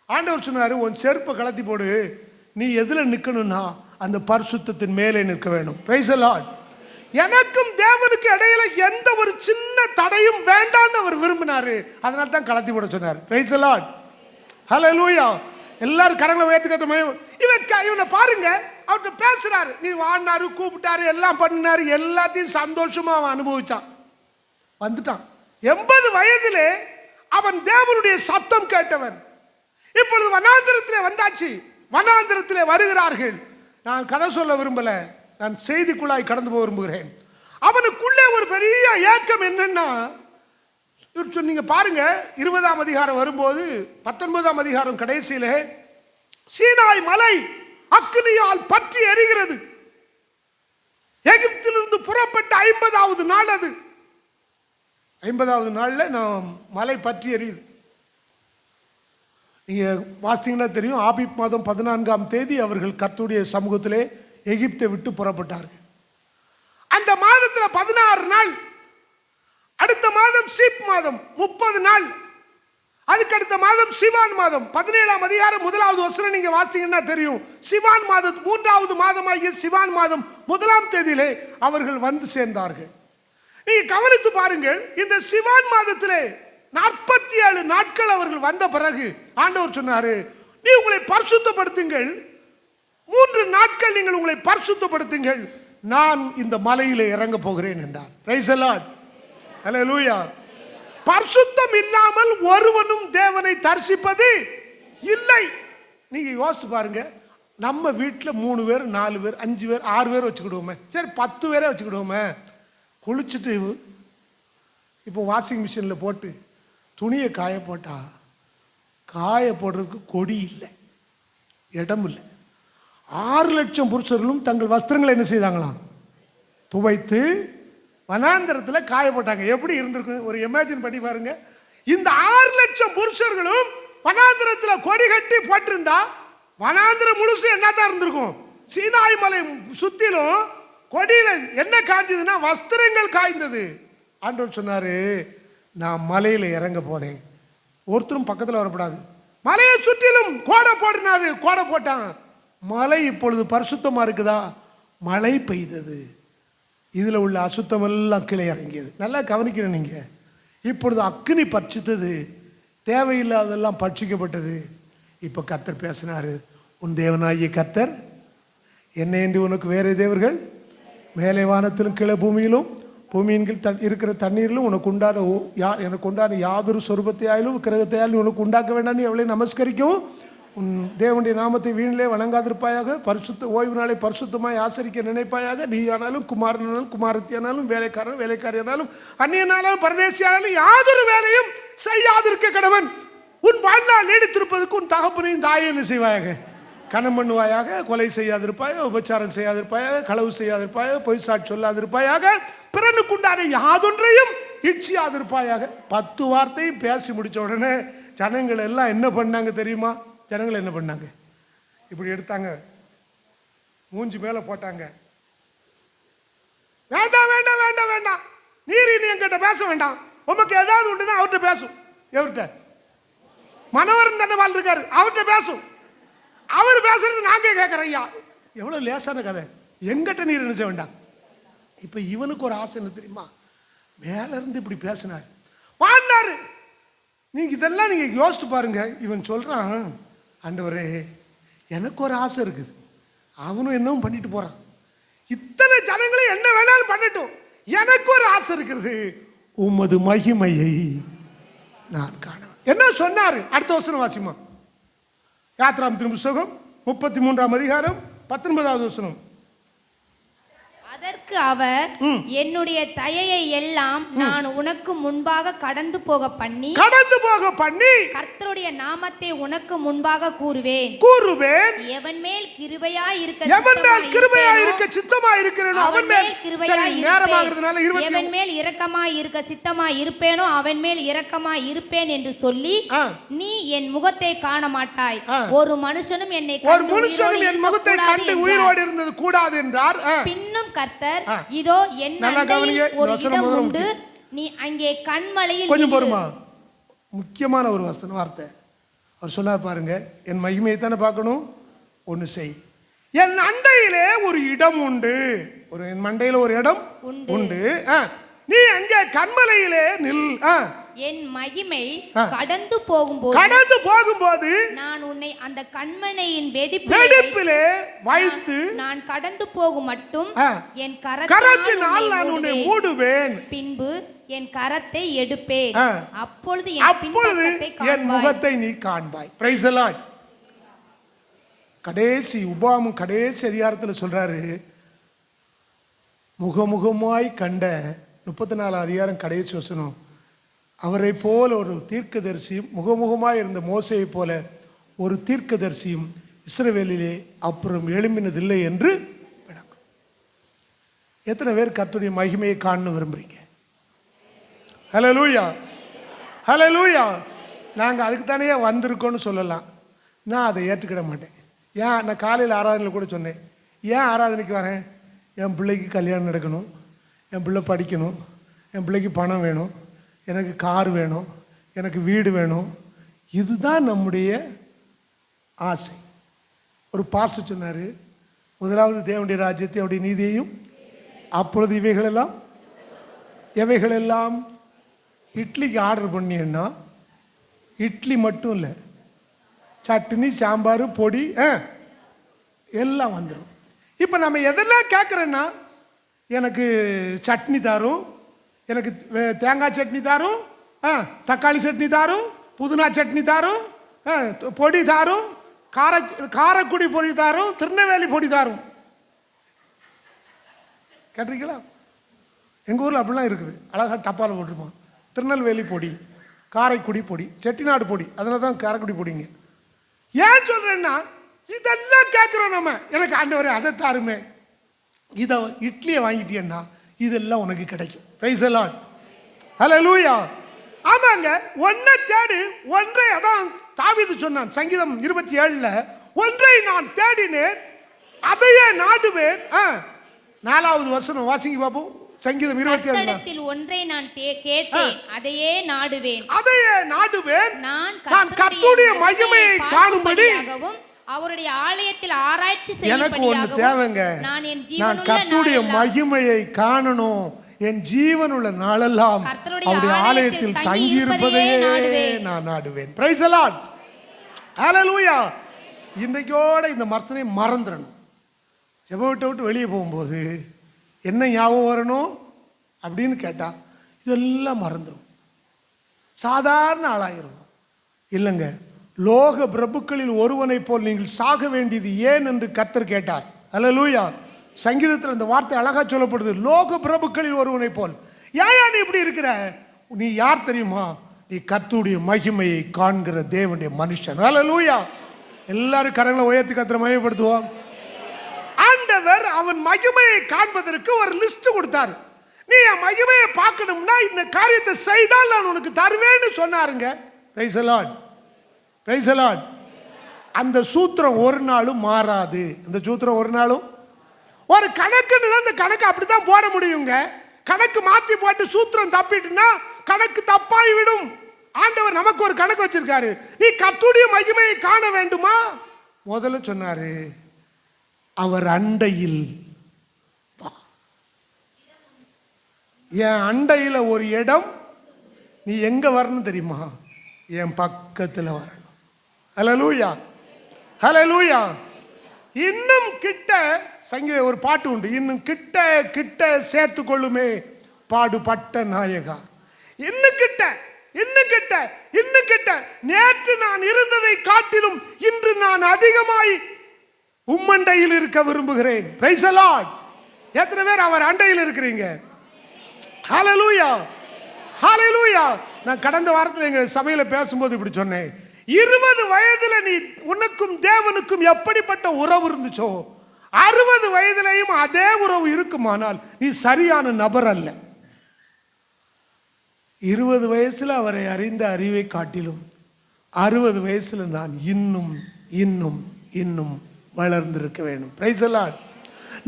ஆண்டவர் சொன்னாரு, உன் செருப்பை கலத்தி போடு, நீ எதுல நிக்கணும்னா அந்த பரிசுத்தத்தின் மேலே நிற்க வேண்டும். Price the Lord. எனக்கும் தேவனுக்கு இடையில எந்த ஒரு சின்ன தடையும் வேண்டாம்னு அவர் விரும்பினாரு. அதனால தான் கலத்தி போட சொன்னார். Praise the Lord. ஹல்லேலூயா. எல்லாரும் கரங்களை உயர்த்தி இவனை பாருங்க, அவர்கிட்ட பேசுறாரு, நீ வாழ்னாரு, கூப்பிட்டாரு, எல்லாம் பண்ணினாரு, எல்லாத்தையும் சந்தோஷமா அவன் அனுபவிச்சான். வந்துட்டான். 80 வயதிலே அவன் தேவனுடைய சத்தம் கேட்டவன். இப்பொழுது வனாந்திரத்திலே வந்தாச்சு. வனாந்திரத்திலே வருகிறார்கள். நான் கதை சொல்ல விரும்பல, நான் செய்திக்குள்ளாய் கடந்து போக விரும்புகிறேன். அவனுக்குள்ளே ஒரு பெரிய ஏக்கம் என்னன்னா, நீங்க பாருங்க 20ஆம் அதிகாரம் வரும்போது 19ஆம் அதிகாரம் கடைசியிலே சீனாய் மலை அக்கினியால் பற்றி எரிகிறது. எகிப்திலிருந்து புறப்பட்ட 50வது நாள் அது. 50வது நாள்ல நாம் மலை பற்றி எரியுது. நீங்க வாசித்தீங்கன்னா தெரியும், ஆபிப் மாதம் 14ஆம் தேதி அவர்கள் கர்த்தருடைய சமூகத்திலே எகிப்தை விட்டு புறப்பட்டார்கள். அந்த மாதத்தில் 16 நாள், அடுத்த மாதம் சீப் மாதம் 30 நாள், அதுக்கு அடுத்த மாதம் சிவான் மாதம். 17ஆம் அதிகாரம் 1வது வசனம் நீங்க வாசித்தீங்கன்னா தெரியும். சிவான் மாதம் 3வது மாதமாகிய சிவான் மாதம் 1ஆம் தேதியிலே அவர்கள் வந்து சேர்ந்தார்கள். நீங்க கவனித்து பாருங்கள், இந்த சிவான் மாதத்திலே 47 நாட்கள் அவர்கள் வந்த பிறகு ஆண்டவர் சொன்னாரு, நீ உங்களை பரிசுத்தப்படுத்துங்கள், 3 நாட்கள் நீங்கள் உங்களை பரிசுத்தப்படுத்துங்கள், நான் இந்த மலையிலே இறங்க போகிறேன் என்றார். Praise the Lord. ஹல்லேலூயா. பரிசுத்தம் இல்லாமல் ஒருவனும் தேவனை தரிசிப்பது இல்லை. நீங்க யோசிச்சு பாருங்க, நம்ம வீட்டில் 3 பேர் 4 பேர் 5 பேர் 6 பேர் வச்சுக்கிடுவோமே, சரி 10 பேரே வச்சுக்கிடுவோமே. குளிச்சுட்டு இப்போ வாஷிங் மிஷினில் போட்டு துணியை காய போட்டா காய போடுறதுக்கு கொடி இல்லை, இடம் இல்லை. 6 லட்சம் புருஷர்களும் தங்கள் வஸ்திரங்களை என்ன செய்தாங்களாம், துவைத்து வனாந்தரத்தில் காய போட்டாங்க. எப்படி இருந்திருக்கு ஒரு இமேஜின் பண்ணி பாருங்க. இந்த 6 லட்சம் புருஷர்களும் வனாந்தரத்தில் கொடி கட்டி போட்டிருந்தா வனாந்திரம் முழுசு என்னதான் இருந்திருக்கும்? சீனாய் மலை சுத்திலும் கொடியில என்ன காய்ஞ்சதுன்னா வஸ்திரங்கள் காய்ந்தது. ஆண்டவர் சொன்னாரு, நான் மலையில இறங்க போதேன், ஒருத்தரும் பக்கத்தில் வரக்கூடாது. மலையை சுற்றிலும் கோடை போட்டினாரு, கோடை போட்டாங்க. மலை இப்பொழுது பரிசுத்தமா இருக்குதா? மழை பெய்தது, இதுல உள்ள அசுத்தம் எல்லாம் கீழே இறங்கியது. நல்லா கவனிக்கிறேன் நீங்க. இப்பொழுது அக்கினி பட்சித்தது, தேவையில்லாதெல்லாம் பட்சிக்கப்பட்டது. இப்ப கர்த்தர் பேசினாரு, உன் தேவனாகிய கர்த்தர் என்ன என்று உனக்கு வேற தேவர்கள் மேலே வானத்திலும் கீழே பூமியிலும் பூமியின் கீழ் இருக்கிற தண்ணீரிலும் உனக்கு உண்டான எனக்கு உண்டான யாதொரு சொரூபத்தையாலும் கிரகத்தையாலும் உனக்கு உண்டாக்க வேண்டாம். நீ அவளை நமஸ்கரிக்கவும் உன் தேவனுடைய நாமத்தை வீணிலே வணங்காதிருப்பாயாக. பரிசுத்த ஓய்வு நாளை பரிசுத்தமாய் ஆசரிக்க நினைப்பாயாக. நீ ஆனாலும் குமாரனாலும் குமாரத்தியானாலும் வேலைக்காரன் வேலைக்காரியானாலும் அந்நியனாலும் பரதேசியானாலும் யாதொரு வேலையும் செய்யாதிருக்க கடவன். உன் வாழ்நாள் நீடித்திருப்பதற்கு உன் தகப்பனையும் தாயை என்ன செய்வாயாக, கனம் பண்ணுவாயாக. கொலை செய்யாதிருப்பாயாக, உபச்சாரம் செய்யாதிருப்பாயாக, களவு செய்யாதிருப்பாயாக, பொய் சாட்சி சொல்லாதிருப்பாயாக, பிறனுக்குண்டான யாதொன்றையும் இச்சியாதிருப்பாயாக. 10 வார்த்தையும் பேசி முடிச்ச உடனே ஜனங்கள் எல்லாம் என்ன பண்ணாங்க தெரியுமா? ஜனங்கள் என்ன பண்ணாங்க? இப்படி எடுத்தாங்க, மூஞ்சி மேல போட்டாங்க. வேண்டாம் வேண்டாம் வேண்டாம் வேண்டாம், நீர் இனி என்கிட்ட பேச வேண்டாம். உமக்கு ஏதாவது உண்டுன்னா அவர்கிட்ட பேசும். எவர்கிட்ட? மனோகரன் தானே வாழ் இருக்காரு, அவர்கிட்ட பேசும். அவர் பேசுறது நாங்க கேட்கிறோம். ஐயா எவ்வளவு லேசான கதை. எங்கிட்ட நீர் நினைச்ச வேண்டாம். இப்ப இவனுக்கு ஒரு ஆசை என்ன தெரியுமா? மேல இருந்து இப்படி பேசினாரு, வாழ்ந்தாரு. நீங்க இதெல்லாம் நீங்க யோசிச்சு பாருங்க. இவன் சொல்றான், ஆண்டவரே எனக்கு ஒரு ஆசை இருக்குது, அவனும் என்னவும் பண்ணிட்டு போறான். இத்தனை ஜனங்களும் என்ன வேணாலும் பண்ணட்டும், எனக்கு ஒரு ஆசை இருக்கிறது, உமது மகிமையை நான் காண. என்ன சொன்னாரு? அடுத்த வசனம் வாசிமா. யாத்ராமத்தின் புத்தகம் 33ஆம் அதிகாரம் 19வது வசனம். அதற்கு அவர், என்னுடைய தயையை எல்லாம் நான் உனக்கு முன்பாக கடந்து போக பண்ணி கர்த்தருடைய நாமத்தை உனக்கு முன்பாக கூறுவேன். எவன் மேல் கிருபையாய் இருக்க சித்தமாய் இருக்கிறேனோ அவன் மேல் கிருபையாய் இருப்பேன், எவன் மேல் இரக்கமாய் இருக்க சித்தமாய் இருப்பேனோ அவன் மேல் இரக்கமாய் இருப்பேன் என்று சொல்லி, நீ என் முகத்தை காண மாட்டாய், ஒரு மனுஷனும் என்னை கண்டு உயிரோடு இருந்தது கூடாது என்றார். பின்னும் கர்த்தர், இதோ என் நண்டையில் ஒரு இடம் உண்டு, நீ அங்கே கண்மலையில். கொஞ்சம் பொறுமா, முக்கியமான ஒரு வார்த்தை அவர் சொன்னார் பாருங்க. என் மகிமையை தானே பார்க்கணும். ஒன்று செய், என் அண்டையிலே ஒரு இடம் உண்டு. என் மண்டையில ஒரு இடம் உண்டு, நீ அங்கே கண்மலையிலே நில். என் மகிமை கடந்து போகும்போது நான் உன்னை அந்த கண்மனையின் வெடிப்பிலே வைத்து நான் கடந்து போகும் மட்டும் என் கரத்தினால் நான் உன்னை மூடுவேன், பின்பு என் கரத்தை எடுப்பேன், அப்பொழுது என் முகத்தை நீ காண்பாய். Price the Lord. கடைசி உபாகமம் கடைசி அதிகாரத்தில் சொல்றாரு, முகமுகமாய் கண்ட 34 அதிகாரம் கடைசி வசனம். அவரை போல ஒரு தீர்க்கதரிசியும், முகமுகமாய் இருந்த மோசையை போல ஒரு தீர்க்கதரிசியும் இஸ்ரவேலிலே அப்புறம் எழும்பினதில்லை என்று விளக்கும். எத்தனை பேர் கர்த்தருடைய மகிமையை காண விரும்புறீங்க? ஹல்லேலூயா, ஹல்லேலூயா. நாங்கள் அதுக்கு தானே வந்திருக்கோன்னு சொல்லலாம். நான் அதை ஏற்றுக்கிட மாட்டேன். ஏன்? நான் காலையில் ஆராதனையில் கூட சொன்னேன், ஏன் ஆராதனைக்கு வரேன்? என் பிள்ளைக்கு கல்யாணம் நடக்கணும், என் பிள்ளை படிக்கணும், என் பிள்ளைக்கு பணம் வேணும், எனக்கு கார் வேணும், எனக்கு வீடு வேணும். இதுதான் நம்முடைய ஆசை. ஒரு பாஸ்டர் சொன்னார், முதலாவது தேவனுடைய ராஜ்யத்தை அவருடைய நீதியையும், அப்பொழுது எவைகளெல்லாம் இட்லிக்கு ஆர்டர் பண்ணினா, இட்லி மட்டும் இல்லை, சட்னி சாம்பார் பொடி எல்லாம் வந்துடும். இப்போ நம்ம எதெல்லாம் கேட்குறேன்னா, எனக்கு சட்னி தாரும், எனக்கு தேங்காய் சட்னி தாரும், தக்காளி சட்னி தாரும், புதினா சட்னி தாரும், பொடி தாரும், காரக்குடி பொடி தாரும், திருநெல்வேலி பொடி தாரும். கேட்டிருக்கீங்களா? எங்கள் ஊரில் அப்படிலாம் இருக்குது. அழகாக டப்பாவில் போட்டிருப்போம். திருநெல்வேலி பொடி, காரைக்குடி பொடி, செட்டிநாடு பொடி, அதனால தான் காரைக்குடி பொடிங்க. ஏன் சொல்கிறேன்னா இதெல்லாம் கேட்குறோம் நம்ம. எனக்கு ஆண்டவரே அதை தாருமே, இதை இட்லியை வாங்கிட்டீங்கன்னா இதெல்லாம் உனக்கு கிடைக்கும். Praise the Lord. ஹல்லேலூயா. ஆமாங்க, ஒன்றை தேடு ஒன்றை. அதான் தாவீது சொன்னான் சங்கீதம் 27ல், ஒன்றை நான் தேடினேன் அதையே நாடுவேன். 4வது வசனம் வாசிங்க பாப்போம். சங்கீதம் 27 ஒன்றை நான் கேட்டேன் அதையே நாடுவேன், அதையே நாடுவேன், நான் கர்த்தருடைய மகிமையை காணும்படி அவருடைய ஆலயத்தில் ஆராய்ச்சி எனக்கு ஒன்று தேவைங்க. நான் கர்த்தருடைய மகிமையை காணணும். என் ஜீவனுள்ள நாளெல்லாம் அவருடைய ஆலயத்தில் தங்கி இருப்பதையே நான் நாடுவேன். Price the Lord. ஹல்லேலூயா. இன்றைக்கோட இந்த மர்த்தனை மறந்துடணும். ஜெப விட்டு வெளியே போகும்போது என்ன ஞாபகம் வரணும் அப்படின்னு கேட்டா இதெல்லாம் மறந்துடும். சாதாரண ஆளாயிரும். இல்லைங்க, லோக பிரபுக்களில் ஒருவனை போல் நீங்கள் சாக வேண்டியது ஏன் என்று கர்த்தர் கேட்டார். ஹல்லேலூயா. சங்கீதத்தில் இந்த வார்த்தை அழகா சொல்லப்படுது. லோக பிரபுக்களில் ஒருவனை போல். ஏன் நீ இப்படி இருக்கிற? நீ யார் தெரியுமா? நீ கர்த்தருடைய மகிமையை காண்கிற தேவனுடைய மனுஷன். ஹல்லேலூயா. எல்லாரும் கரங்களை உயர்த்தி கர்த்தரை மகிமைப்படுத்துவோம். ஆண்டவர் அவன் மகிமையை காண்பதற்கு ஒரு லிஸ்ட் கொடுத்தார். நீ என் மகிமையை பார்க்கணும்னா இந்த காரியத்தை செய்தால் நான் உனக்கு தருவேன்னு சொன்னாருங்க. Price the Lord. Price the Lord. அந்த சூத்திரம் ஒரு நாளும் மாறாது. அந்த சூத்திரம் ஒரு நாளும், ஒரு கணக்குன்னு தான், அந்த கணக்கு அப்படித்தான் போட முடியுங்க. கணக்கு மாத்தி போட்டு சூத்திரம் தப்பிட்டுனா கணக்கு தப்பாய் விடும். ஆண்டவர் நமக்கு ஒரு கணக்கு வச்சிருக்காரு. நீ கர்த்தருடைய மகிமையை காண வேண்டுமா? முதல்ல சொன்னாரு, அவர் அண்டையில் வா. என் அண்டையில் ஒரு இடம். நீ எங்க வரணும் தெரியுமா? என் பக்கத்தில் வரணும். ஹல்லேலூயா. ஹல்லேலூயா. இன்னும் கிட்ட சங்கீத ஒரு பாட்டு உண்டு. இன்னும் கிட்ட கிட்ட சேர்த்து கொள்ளுமே பாடுபட்ட நாயகா. இன்னும் கிட்ட, இன்னும் கிட்ட, இன்னும் கிட்ட. நேற்று நான் இருந்ததை காட்டிலும் இன்று நான் அதிகமாய் உம்மண்டையில் இருக்க விரும்புகிறேன். Price the Lord. எத்தனை பேர் அவர் அண்டையில் இருக்கிறீங்க? ஹல்லேலூயா. ஹல்லேலூயா. நான் கடந்த வாரத்தில் எங்க சபையில பேசும்போது இப்படி சொன்னேன். 20 வயதுல நீ உனக்கும் தேவனுக்கும் எப்படிப்பட்ட உறவு இருந்துச்சோ 60 வயதிலையும் அதே உறவு இருக்குமானால் நீ சரியான நபர் அல்ல. 20 வயசுல அவரை அறிந்த அறிவை காட்டிலும் 60 வயசுல நான் இன்னும் இன்னும் இன்னும் வளர்ந்திருக்க வேண்டும். Price the Lord.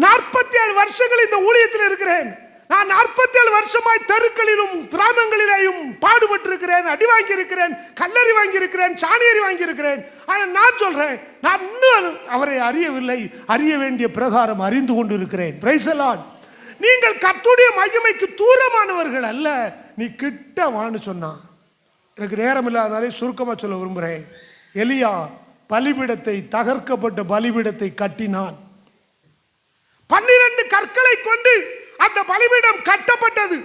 47 வருஷங்கள் இந்த ஊழியத்தில் இருக்கிறேன். நான் 47 வருஷமாய் தெருக்களிலும் கிராமங்களிலேயும் பாடுபட்டிருக்கிறேன். அடி வாங்கி இருக்கிறேன், கல்லறி வாங்கி இருக்கிறேன், சாணியறி வாங்கி இருக்கிறேன். ஆனால் நான் சொல்றேன், நான் இன்னும் அவரை அறியவில்லை. அறிய வேண்டிய பிரகாரம் அறிந்து கொண்டு இருக்கிறேன். Praise the Lord. நீங்கள் கர்த்தருடைய மகிமைக்கு தூரமானவர்கள் அல்ல, நீ கிட்ட வான்னு சொன்னா. எனக்கு நேரம் இல்லாதனாலே சுருக்கமா சொல்ல விரும்புகிறேன். எலியா பலிபீடத்தை, தகர்க்கப்பட்ட பலிபீடத்தை கட்டினான். 12 கற்களை கொண்டு அந்த பலிபீடம் கட்டப்பட்டது.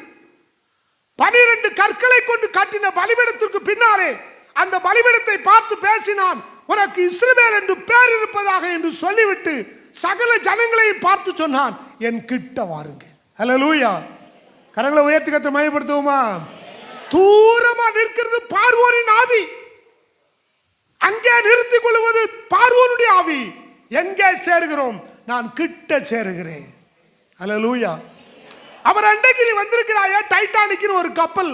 12 கற்களை கொண்டு கட்டின பலிபீடத்திற்கு பின்னாலே அந்த பலிபீடத்தை பார்த்து பேசினான். உனக்கு இஸ்ரவேல் என்று பேர் இருப்பதாக என்று சொல்லிவிட்டு சகல ஜனங்களையும் பார்த்து சொன்னான், என் கிட்ட வாருங்க. ஹல்லேலூயா. கரங்களை உயர்த்தி கர்த்தரை மகிமைப்படுத்துவோமா? தூரமா நிற்கிறது பார்வோனின் ஆவி. அங்கே நிறுத்திக் கொள்வது பார்வோனுடைய ஆவி. எங்கே சேருகிறோம்? நான் கிட்ட சேருகிறேன். ஹல்லேலூயா. அவர் அண்டைக்கு நீ வந்திருக்கிறாயா? டைட்டானிக்னு ஒரு கப்பல்,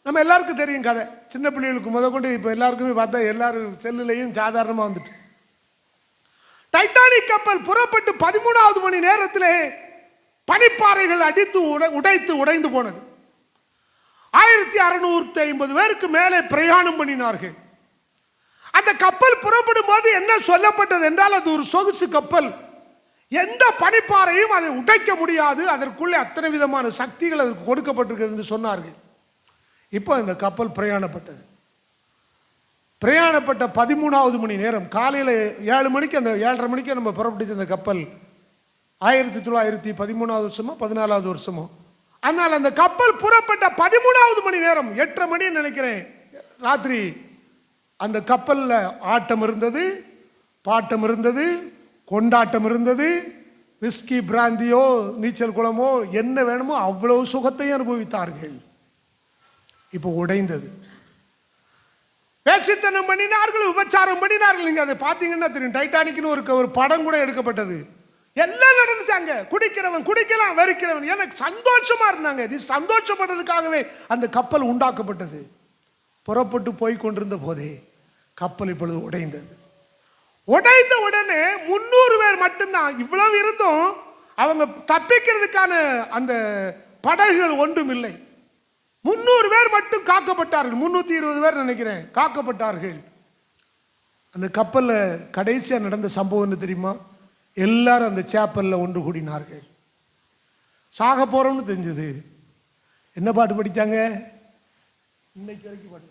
நம்ம எல்லாருக்கும் தெரியும் கதை. சின்ன பிள்ளைகளுக்கு முதற்கொண்டு இப்போ எல்லாருக்குமே பார்த்தா எல்லாரும் செல்லுலையும் சாதாரணமாக வந்துட்டு. டைட்டானிக் கப்பல் புறப்பட்டு 13வது மணி நேரத்திலே பனிப்பாறைகள் அடித்து உடைந்து போனது. 1650 பேருக்கு மேலே பிரயாணம் பண்ணினார்கள். அந்த கப்பல் புறப்படும் போது என்ன சொல்லப்பட்டது என்றால், அது ஒரு சொகுசு கப்பல். எந்த பனிப்பாறையும் அதை உடைக்க முடியாது. அதற்குள்ளே அத்தனை விதமான சக்திகள் அதற்கு கொடுக்கப்பட்டிருக்கிறது என்று சொன்னார்கள். இப்போ இந்த கப்பல் பிரயாணப்பட்டது. பிரயாணப்பட்ட 13வது மணி நேரம் காலையில் 7 மணிக்கு, அந்த 7:30 மணிக்கு நம்ம புறப்பட்டுச்சு அந்த கப்பல். 1913வது வருஷமோ 14வது வருஷமோ ஆனால் அந்த கப்பல் புறப்பட்ட 13வது மணி நேரம், 8:30 மணி நினைக்கிறேன் ராத்திரி, அந்த கப்பல்ல ஆட்டம் இருந்தது, பாட்டம் இருந்தது, கொண்டாட்டம் இருந்தது. விஸ்கி பிராந்தியோ நீச்சல் குளமோ என்ன வேணுமோ அவ்வளவு சுகத்தை அனுபவித்தார்கள். இப்போ உடைந்தது. பேசித்தனம் பண்ணினார்கள், உபச்சாரம் பண்ணினார்கள். நீங்க அதை பார்த்தீங்கன்னா தெரியும். டைட்டானிக்னு ஒரு படம் கூட எடுக்கப்பட்டது. எல்லாம் நடந்துச்சாங்க. குடிக்கிறவன் குடிக்கலாம், வெறுக்கிறவன். எனக்கு சந்தோஷமா இருந்தாங்க. நீ சந்தோஷப்படுறதுக்காகவே அந்த கப்பல் உண்டாக்கப்பட்டது. புறப்பட்டு போய் கொண்டிருந்த போதே கப்பல் இப்பொழுது உடைந்தது. உடைந்த உடனே 300 பேர் மட்டும்தான். இவ்வளவு இருந்தும் அவங்க தப்பிக்கிறதுக்கான அந்த படகுகள் ஒன்றும் இல்லை. 300 பேர் மட்டும் காக்கப்பட்டார்கள். 320 பேர் நினைக்கிறேன் காக்கப்பட்டார்கள். அந்த கப்பல்ல கடைசியா நடந்த சம்பவம் என்ன தெரியுமா? எல்லாரும் அந்த சேப்பல்ல ஒன்று கூடினார்கள். சாக போறோம்னு தெரிஞ்சது. என்ன பாட்டு படித்தாங்க? இன்னைக்கு வரைக்கும் பாட்டு.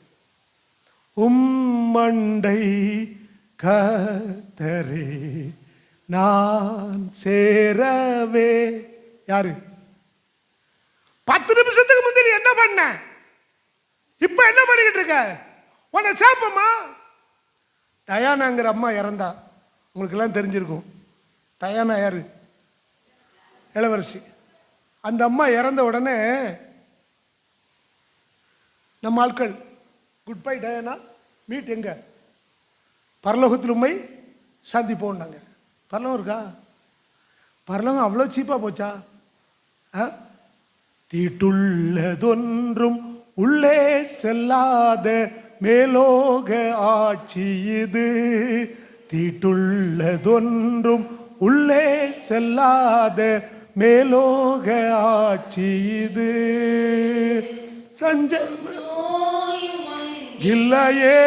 உம்மண்டை கர்த்தரே நான் சேரவே. யாரு? 10 நிமிஷத்துக்கு முந்தைய என்ன பண்ண? இப்ப என்ன பண்ணிக்கிட்டு இருக்க? உன்னை சேப்பமா? டயானாங்கிற அம்மா இறந்தா. உங்களுக்கு எல்லாம் தெரிஞ்சிருக்கும். டயானா யாரு? இளவரசி. அந்த அம்மா இறந்த உடனே நம்ம ஆட்கள் குட் பை டயானா, மீட் எங்க? பரலோகத்தில் உண்மை சந்திப்போம்னாங்க. பரலோகம் இருக்கா? பரலோகம் அவ்வளோ சீப்பா போச்சா? தீட்டுள்ளதொன்றும் உள்ளே செல்லாத மேலோக ஆட்சி இது. தீட்டுள்ளதொன்றும் உள்ளே செல்லாத மேலோக ஆட்சி இது. இல்லையே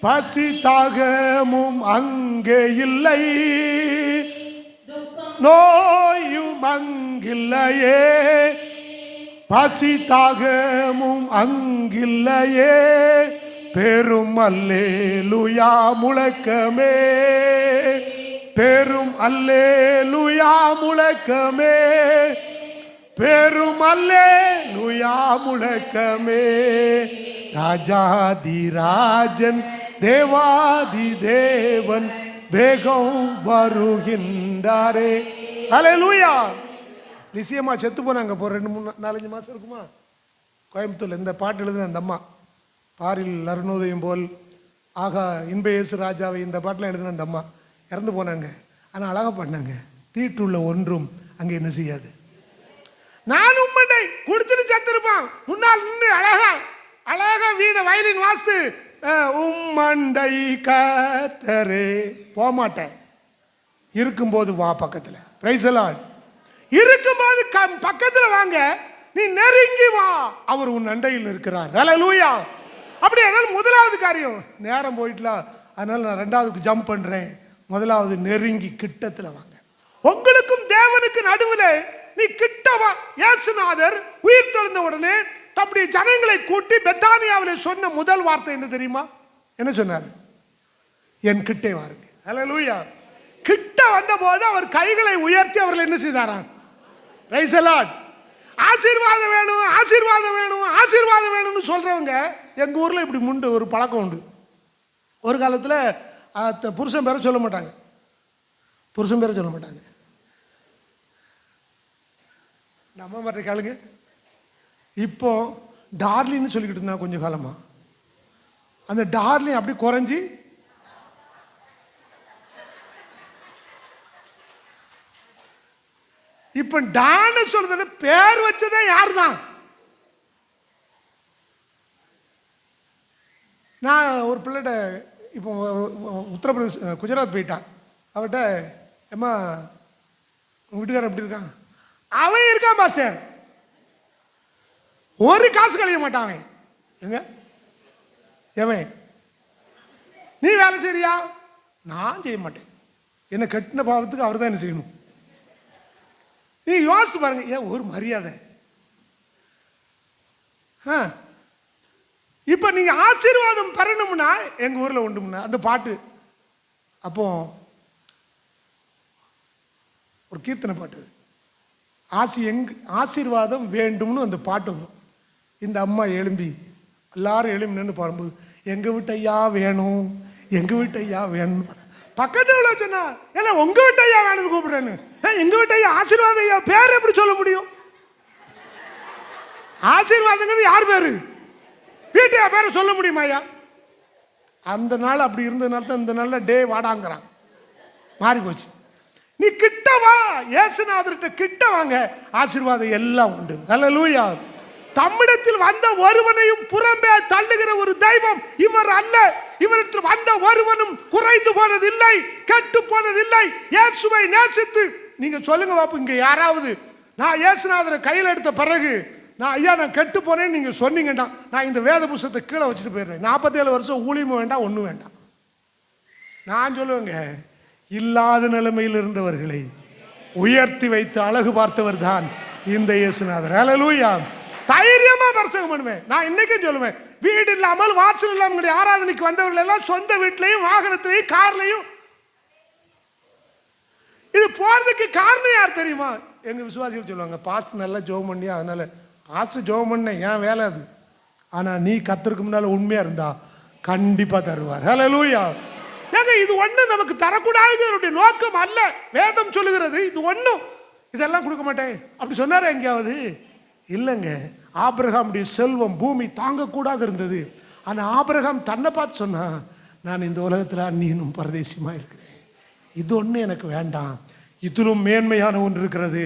பசி தாகமும் அங்கே இல்லை, நோயும் அங்கில்லையே, பசி தாகமும் அங்கில்லையே. பெரும் அல்லேலூயா முழக்கமே, பெரும் அல்லேலூயா முழக்கமே, பெரும் அல்லேலூயா முழக்கமே. ராஜாதி ராஜன் தேவாதி தேவன் வேகம் வருகின்றாரே. அல்லேலூயா. லிசியம்மா செத்து போனாங்க. இப்போ 2-3-4-5 மாசம் இருக்குமா? கோயம்புத்தூர்ல இந்த பாட்டு எழுதுன அந்த அம்மா, பாரில் அருணோதயம் போல் ஆகா இன்ப இயேசு ராஜாவை, இந்த பாட்டில் எழுதுன அந்த அம்மா இறந்து போனாங்க. ஆனால் அழகா பாடினாங்க. தீட்டுள்ள ஒன்றும் அங்கே என்ன செய்யாது. நான் உம்மண்டை குடிச்சிட்டு செத்துருப்பான். முன்னால் நின்று அழகா அழகா வீணை வயலின் வாசித்து உம்மண்டை கர்த்தரே. போமாட்டேன். இருக்கும்போது வா பக்கத்தில். Price the Lord. இருக்கும்போது பக்கத்தில் வாங்க. நீ நெருங்கி வா, அவர் உன் அண்டையில் இருக்கிறார். ஹல்லேலூயா. அப்படி அதனால முதலாவது காரியம் நேரம் போயிட்டலாம். அதனால நான் 2வதுக்கு ஜம்ப் பண்றேன். முதலாவது நெருங்கி கிட்டத்தில் வாங்க. உங்களுக்கும் தேவனுக்கு நடுவில் நீ கிட்ட வா. இயேசுநாதர் உயிர் தெழுந்த உடனே தம்முடைய ஜனங்களை கூட்டி பெத்தானியாவில் சொன்ன முதல் வார்த்தை என்ன தெரியுமா? என்ன சொன்னார்? என் கிட்டே வாருங்க. ஹல்லேலூயா. கிட்ட வந்த போது அவர் கைகளை உயர்த்தி அவர்கள் என்ன செய்தாராம்? Praise the Lord. ஆசீர்வாதம் வேணும், ஆசீர்வாதம் வேணும், ஆசீர்வாதம் வேணும்னு சொல்றவங்க எங்க ஊர்ல இப்படி முண்டு ஒரு பழக்கம் உண்டு. ஒரு காலத்தில் புருஷன் பேரை சொல்ல மாட்டாங்க. புருஷன் பேரை சொல்ல மாட்டாங்க. நம்ம மற்ற காலுங்க இப்போ டார்லின்னு சொல்லிக்கிட்டு இருந்தா கொஞ்சம் காலமா. அந்த டார்லின் அப்படி குறைஞ்சி இப்ப டான்னு சொல்றது பேர் வச்சதே யார் தான்? நான் ஒரு பிள்ளைகிட்ட இப்போ உத்தரப்பிரதேஷ் குஜராத் போயிட்டான். அவட்ட ஏம்மா உங்க வீட்டுக்காரர் எப்படி இருக்கான்? அவன் இருக்கான் மாஸ்டர். ஒரு காசு கழிய மாட்டான் அவன். எங்க எவன்? நீ வேலை செய்றியா? நான் செய்ய மாட்டேன். என்ன கட்டின பாவத்துக்கு அவர் தான் என்ன செய்யணும். நீ யோசிச்சு பாருங்க. ஏன் ஒரு மரியாதை. இப்ப நீங்க ஆசீர்வாதம் பெறணும்னா எங்க ஊர்ல உண்டும்னா அந்த பாட்டு. அப்போ ஒரு கீர்த்தனை பாட்டு. ஆசீர்வாதம் வேண்டும்னு அந்த பாட்டு வரும். இந்த அம்மா எழும்பி எல்லாரும் எழும்பி நின்று பாடும்போது எங்கள் வீட்டு ஐயா வேணும், எங்கள் வீட்டு ஐயா வேணும். பக்கத்தில் உள்ள சொன்னா ஏன்னா உங்கள் வீட்டு ஐயா வேணும்னு கூப்பிடுறேன்னு. எங்கள் வீட்டு ஐயா ஆசீர்வாதம் ஐயா பேர் எப்படி சொல்ல முடியும்? ஆசீர்வாதங்கிறது யார் பேரு? வீட்டு பேரை சொல்ல முடியுமா ஐயா? அந்த நாள் அப்படி இருந்ததுனால தான் இந்த நல்ல டே வாடாங்கிறான். மாறி போச்சு. நீ கிட்ட வா, இயேசுநாதர்கிட்ட கிட்ட வாங்க, ஆசீர்வாதம் எல்லாம் உண்டு. அல்லேலூயா. தம்மிடத்தில் வந்த ஒருவனையும் புறம்பே தள்ளுகிற ஒரு தெய்வம் இவர் அல்ல. இவரிடத்தில் வந்த ஒருவனும் குறைந்து போனதில்லை, கெட்டு போனதில்லை. இயேசுவை நேசித்து நீங்க சொல்லுங்க பாப்பு, இங்க யாராவது நான் இயேசுநாதரை கையில் எடுத்த பிறகு நான் ஐயா நான் கெட்டு போனேன்னு நீங்க சொன்னீங்கன்னா நான் இந்த வேத புஸ்தகத்தை கீழே வச்சுட்டு போயிடுறேன். 47 வருஷம் ஊழியமும் வேண்டாம், ஒன்றும் வேண்டாம். நான் சொல்லுவேங்க, இல்லாத நிலைமையில் இருந்தவர்களை உயர்த்தி வைத்து அழகு பார்த்தவர் தான் இந்த இயேசுநாதர். அல்லேலூயா. தைரியமா பிரசங்கம் பண்ணுவேன். நான் இன்னைக்கும் சொல்லுவேன், வீடு இல்லாமல் வாசல் இல்லாமல் ஆராதனைக்கு வந்தவர்கள் எல்லாம் சொந்த வீட்லையும் வாகனத்திலையும் கார்லையும். இது போறதுக்கு காரணம் யார் தெரியுமா? எங்க விசுவாசிகள் சொல்லுவாங்க, பாஸ்டர் நல்லா ஜெபம் பண்ணி, அதனால பாஸ்டர் ஜெபம் பண்ண ஏன் வேலை அது. ஆனா நீ கர்த்தருக்கு முன்னால உண்மையா இருந்தா கண்டிப்பா தருவார். அல்லேலூயா. ஏங்க இது ஒண்ணு நமக்கு தரக்கூடாதுடைய நோக்கம் அல்ல. வேதம் சொல்லுகிறது இது ஒண்ணும் இதெல்லாம் கொடுக்க மாட்டேன் அப்படி சொன்னாரு எங்கேயாவது? இல்லைங்க. ஆபிரகாமுடைய செல்வம் பூமி தாங்கக்கூடாது இருந்தது. ஆனா ஆபிரகாம் தன்னை பார்த்து சொன்னா, நான் இந்த உலகத்துல அந்நியனும் பரதேசியமா இருக்கிறேன், இது ஒண்ணு எனக்கு வேண்டாம், இதிலும் மேன்மையான ஒன்று இருக்கிறது,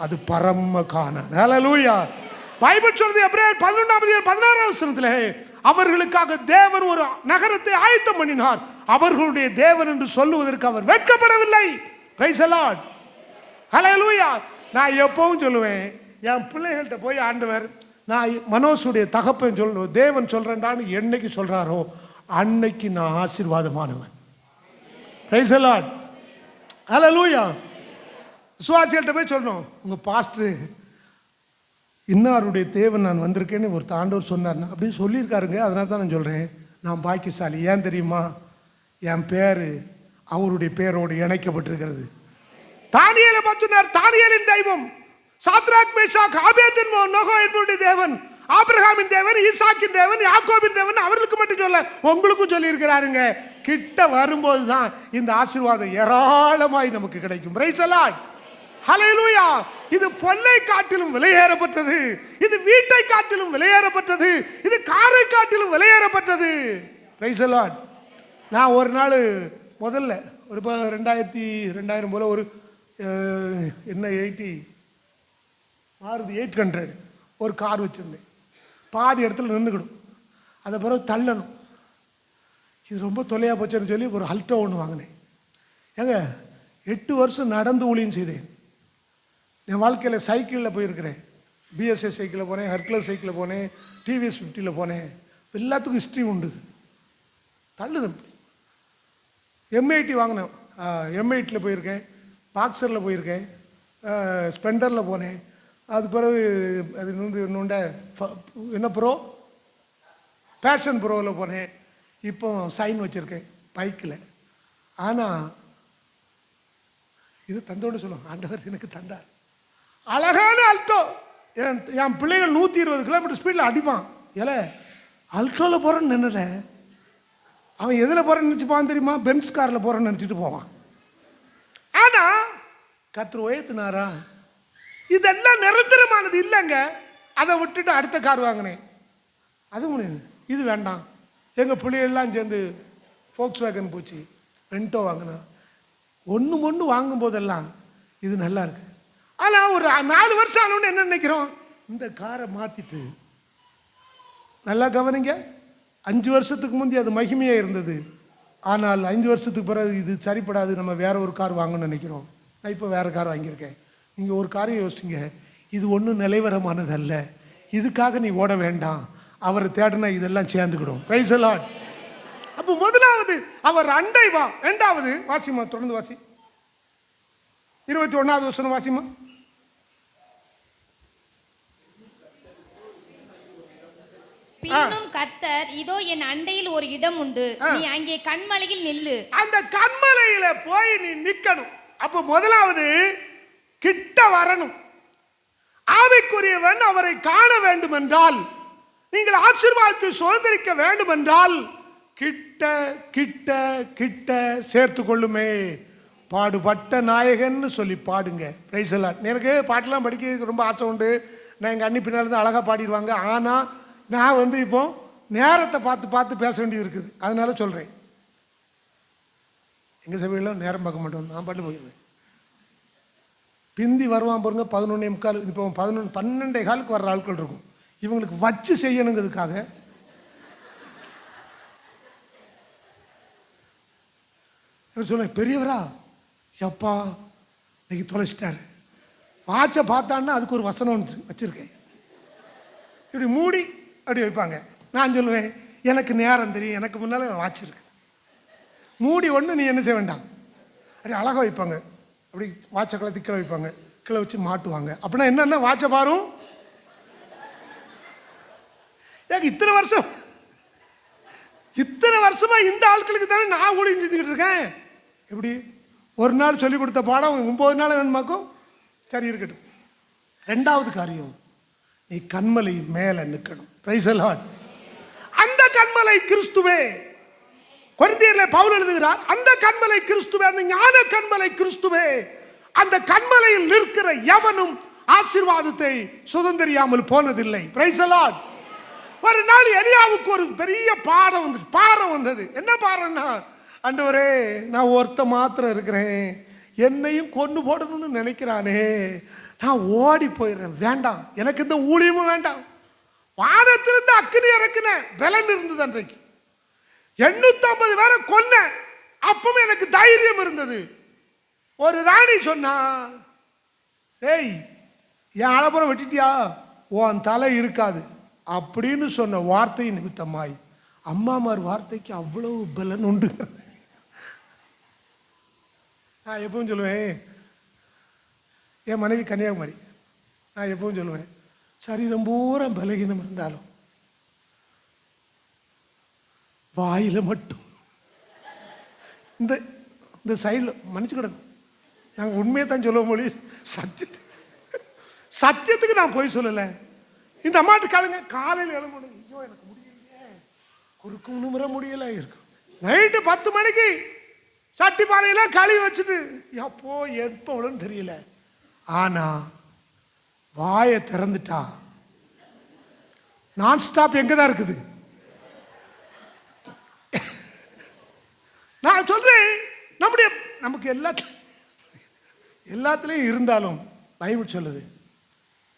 அது பரம கானான். அல்லேலூயா. பைபிள் சொல்றது எபிரேயர் 11:16 அவர்களுக்காக தேவன் ஒரு நகரத்தை ஆயத்தம் பண்ணினார், அவர்களுடைய தேவன் என்று சொல்லுவதற்கு அவர் வெட்கப்படவில்லை. Price the Lord. ஹல்லேலூயா. நான் எப்பவும் சொல்லுவேன், என் பிள்ளைகள்கிட்ட போய் ஆண்டவர் நான் மனோசுடைய தகப்பன் சொல்லணும் தேவன் சொல்றேன்டான்னு என்னைக்கு சொல்றாரோ அன்னைக்கு நான் ஆசீர்வாதமானவன். Price the Lord. ஹல்லேலூயா. விசுவாசிகள்கிட்ட போய் சொல்லணும், உங்க பாஸ்டர் இன்னாருடைய தேவன் நான் வந்திருக்கேன்னு ஒரு ஆண்டவர் சொன்னார் அப்படி சொல்லியிருக்காருங்க. அதனால தான் நான் சொல்கிறேன், நான் பாக்கியசாலி. ஏன் தெரியுமா? என் பேர் அவருடைய பேரோடு இணைக்கப்பட்டிருக்கிறது. தானியேலை பார்த்துனார், தானியேலின் தெய்வம் சாத்ராக் மேஷாக் ஆபேத்நேகோ என்பவருடைய தேவன், ஆபிரகாமின் தேவன், ஈசாக்கின் தேவன், யாக்கோபின் தேவன் அவர்களுக்கு மட்டும் சொல்ல உங்களுக்கும் சொல்லியிருக்கிறாருங்க. கிட்ட வரும்போது தான் இந்த ஆசீர்வாதம் ஏராளமாய் நமக்கு கிடைக்கும். Praise the Lord. ஹல்லேலூயா. இது பொன்னை காட்டிலும் விலையேறப்பட்டது, இது வீட்டை காட்டிலும் விலையேறப்பட்டது, இது காரை காட்டிலும் விலையேறப்பட்டது. Price the Lord. நான் ஒரு நாள் முதல்ல ஒரு 2000 போல ஒரு என்ன 800 ஒரு கார் வச்சுருந்தேன். பாதி இடத்துல நின்றுக்கிடும், அதை பிறகு தள்ளணும். இது ரொம்ப தொலையாக போச்சுன்னு சொல்லி ஒரு அல்டோ ஒன்று வாங்கினேன். ஏங்க 8 வருஷம் நடந்து ஊழியம் செய்தேன். என் வாழ்க்கையில் சைக்கிளில் போயிருக்கிறேன். பிஎஸ்எஸ் சைக்கிளில் போனேன், ஹெர்குலஸ் சைக்கிளில் போனேன், டிவிஎஸ் 50 போனேன். எல்லாத்துக்கும் ஹிஸ்ட்ரி உண்டு. தள்ளுனேன். M80 வாங்கினேன், M8 போயிருக்கேன், பாக்ஸரில் போயிருக்கேன், ஸ்பெண்டரில் போனேன். அது பிறகு அது இன்னொண்ட என்ன ப்ரோ பேஷன் ப்ரோவில் போனேன். இப்போ சைன் வச்சுருக்கேன் பைக்கில். ஆனால் இது தந்தோடு சொல்லுவோம், ஆண்டவர் எனக்கு தந்தார். அழகான அல்டோ. என் பிள்ளைகள் 120 கிலோமீட்டர் ஸ்பீடில் அடிப்பான். ஏல அல்டோவில் போகிறேன்னு நினைல, அவன் எதில் போகிறேன்னு நினச்சிப்பான் தெரியுமா? பென்ஸ் காரில் போகிறேன்னு நினச்சிட்டு போவான். ஆனால் கர்த்தர் உயர்த்தினாரா? இதெல்லாம் நிரந்தரமானது இல்லைங்க. அதை விட்டுட்டு அடுத்த கார் வாங்கினேன், அது முடியாது, இது வேண்டாம். எங்கள் பிள்ளைகள்லாம் சேர்ந்து ஃபோக்ஸ் வேகன் போச்சு, ரெண்டோ வாங்கினேன். ஒன்று வாங்கும் போதெல்லாம் இது நல்லா இருக்கு. ஆனால் ஒரு 4 வருஷம் ஆனோன்னு என்ன நினைக்கிறோம், இந்த காரை மாற்றிட்டு. நல்லா கவனிங்க, 5 வருஷத்துக்கு முந்தைய அது மகிமையாக இருந்தது. ஆனால் 5 வருஷத்துக்கு பிறகு இது சரிப்படாது, நம்ம வேற ஒரு கார் வாங்கணும்னு நினைக்கிறோம். நான் இப்போ வேறு கார் வாங்கியிருக்கேன். நீங்கள் ஒரு காரையும் யோசிச்சிங்க, இது ஒன்றும் நிலைவரமானது அல்ல, இதுக்காக நீ ஓட வேண்டாம், அவரை தேடினா இதெல்லாம் சேர்ந்துக்கிடும். Price the Lord. அப்போ முதலாவது அவர் அண்டை வா. இரண்டாவது வாசிமா, தொடர்ந்து வாசி. 21வது வசனம் வாசிமா. பின்னும் கர்த்தர், இதோ என் அண்டையில் ஒரு இடம் உண்டு, நீ அங்கே கன்மலையில் நில்லு. அந்த கன்மலையில போய் நீ நிக்கணும். அப்போ முதலாவது கிட்ட வரணும். ஆவிக்குரியவன் அவரை காண வேண்டும் என்றால், நீங்கள் ஆசீர்வாதத்தை சுதந்திரிக்க வேண்டும் என்றால், கிட்ட கிட்ட கிட்ட சேர்த்து கொள்ளுமே. பாடுபட்ட நாயகன்னு சொல்லி பாடுங்க. பிரைஸ் எல்லாம். எனக்கு பாட்டெல்லாம் படிக்கிறதுக்கு ரொம்ப ஆசை உண்டு. நான் எங்கள் அண்ணி பின்னால் இருந்து அழகாக பாடிடுவாங்க. ஆனால் நான் இப்போ நேரத்தை பார்த்து பார்த்து பேச வேண்டியது இருக்குது. அதனால சொல்கிறேன். எங்கள் சபையில் நேரம் பார்க்க மாட்டோம், நான் பாட்டு போயிடுவேன். பிந்தி வருவான் பாருங்க 11:45. இப்போ 12:15 வர்ற ஆட்கள் இருக்கும். இவங்களுக்கு வச்சு செய்யணுங்கிறதுக்காக சொல்ல பெரியவரா எப்பா இன்னைக்கு தொலைச்சிட்டாரு. வாட்சை பார்த்தான்னா அதுக்கு ஒரு வசனம் வச்சிருக்கேன். இப்படி மூடி அப்படி வைப்பாங்க. நான் சொல்லுவேன், எனக்கு நேரம் தெரியும், எனக்கு முன்னால் வாட்ச் இருக்குது. மூடி ஒன்று நீ என்ன செய்ய வேண்டாம். அப்படி அழகாக வைப்பாங்க. அப்படி வாட்சை கலத்தி கீழே வைப்பாங்க. கீழே வச்சு மாட்டுவாங்க. அப்படின்னா என்னென்ன வாட்சை பாரும். ஏங்க இத்தனை வருஷமா இந்த ஆட்களுக்கு தானே நான் ஊழியம் செஞ்சுக்கிட்டு இருக்கேன். எப்படி ஒரு நாள் சொல்லி கொடுத்த பாடம் 9 நாள் வேணுமாக்கும். சரி இருக்கட்டும். 2வது காரியம், நீ கன்மலையின் மேல நிற்கணும். Price the Lord. அந்த கன்மலை கிறிஸ்துவே. கொரிந்தியரிலே பவுல் எழுதுகிறார், அந்த கன்மலை கிறிஸ்துவே, அந்த ஞான கன்மலை கிறிஸ்துவே. அந்த கன்மலையில் நிற்கிற எவனும் ஆசீர்வாதத்தை சுதந்திரியாமல் போனதில்லை. Price the Lord. ஒரு நாள் எலியாவுக்கு ஒரு பெரிய பாரம் வந்தது. என்ன பாரம்னா, ஆண்டவரே நான் ஒருத்த மாத்திரம் இருக்கிறேன், என்னையும் கொண்டு போடணும்னு நினைக்கிறானே, நான் ஓடி போயிடுறேன். வேண்டாம், எனக்கு இந்த ஊழியமும் வேண்டாம். வானத்திலிருந்து அக்கினி இறக்குன பலன் இருந்தது. அன்றைக்கு 850 பேரை கொன்ன. அப்பவும் எனக்கு தைரியம் இருந்தது. ஒரு ராணி சொன்னா, ஏய் என் அளப்புறம் வெட்டிட்டியா, உன் தலை இருக்காது அப்படின்னு சொன்ன வார்த்தை நிமித்தமாய் அம்மாமார் வார்த்தைக்கு அவ்வளவு பலன் உண்டு. நான் எப்பவும் சொல்லுவேன், என் மனைவி கன்னியாகுமரி, நான் எப்பவும் சொல்லுவேன், சரீரம் பூரா பலகீனம் இருந்தாலும் வாயில மட்டும் இந்த சைடில் மன்னிச்சுக்கிடணும். நாங்கள் உண்மையை தான் சொல்லுவோம் மொழி. சத்தியத்துக்கு நான் போய் சொல்லலை. இந்த அம்மாட்டு காலுங்க காலையில் எழும்பணும். ஐயோ எனக்கு முடியலையே, குறுக்கும் நிமிர முடியல இருக்கும். நைட்டு 10 மணிக்கு சட்டி பானையெல்லாம் கழுவி வச்சுட்டு எப்போ எப்போன்னு தெரியல. ஆனா வாயை திறந்துட்டா நான் ஸ்டாப் எங்க தான் இருக்குது. நான் சொல்றேன், நமக்கு எல்லாத்துலயும் இருந்தாலும் பைபிள் சொல்லுது,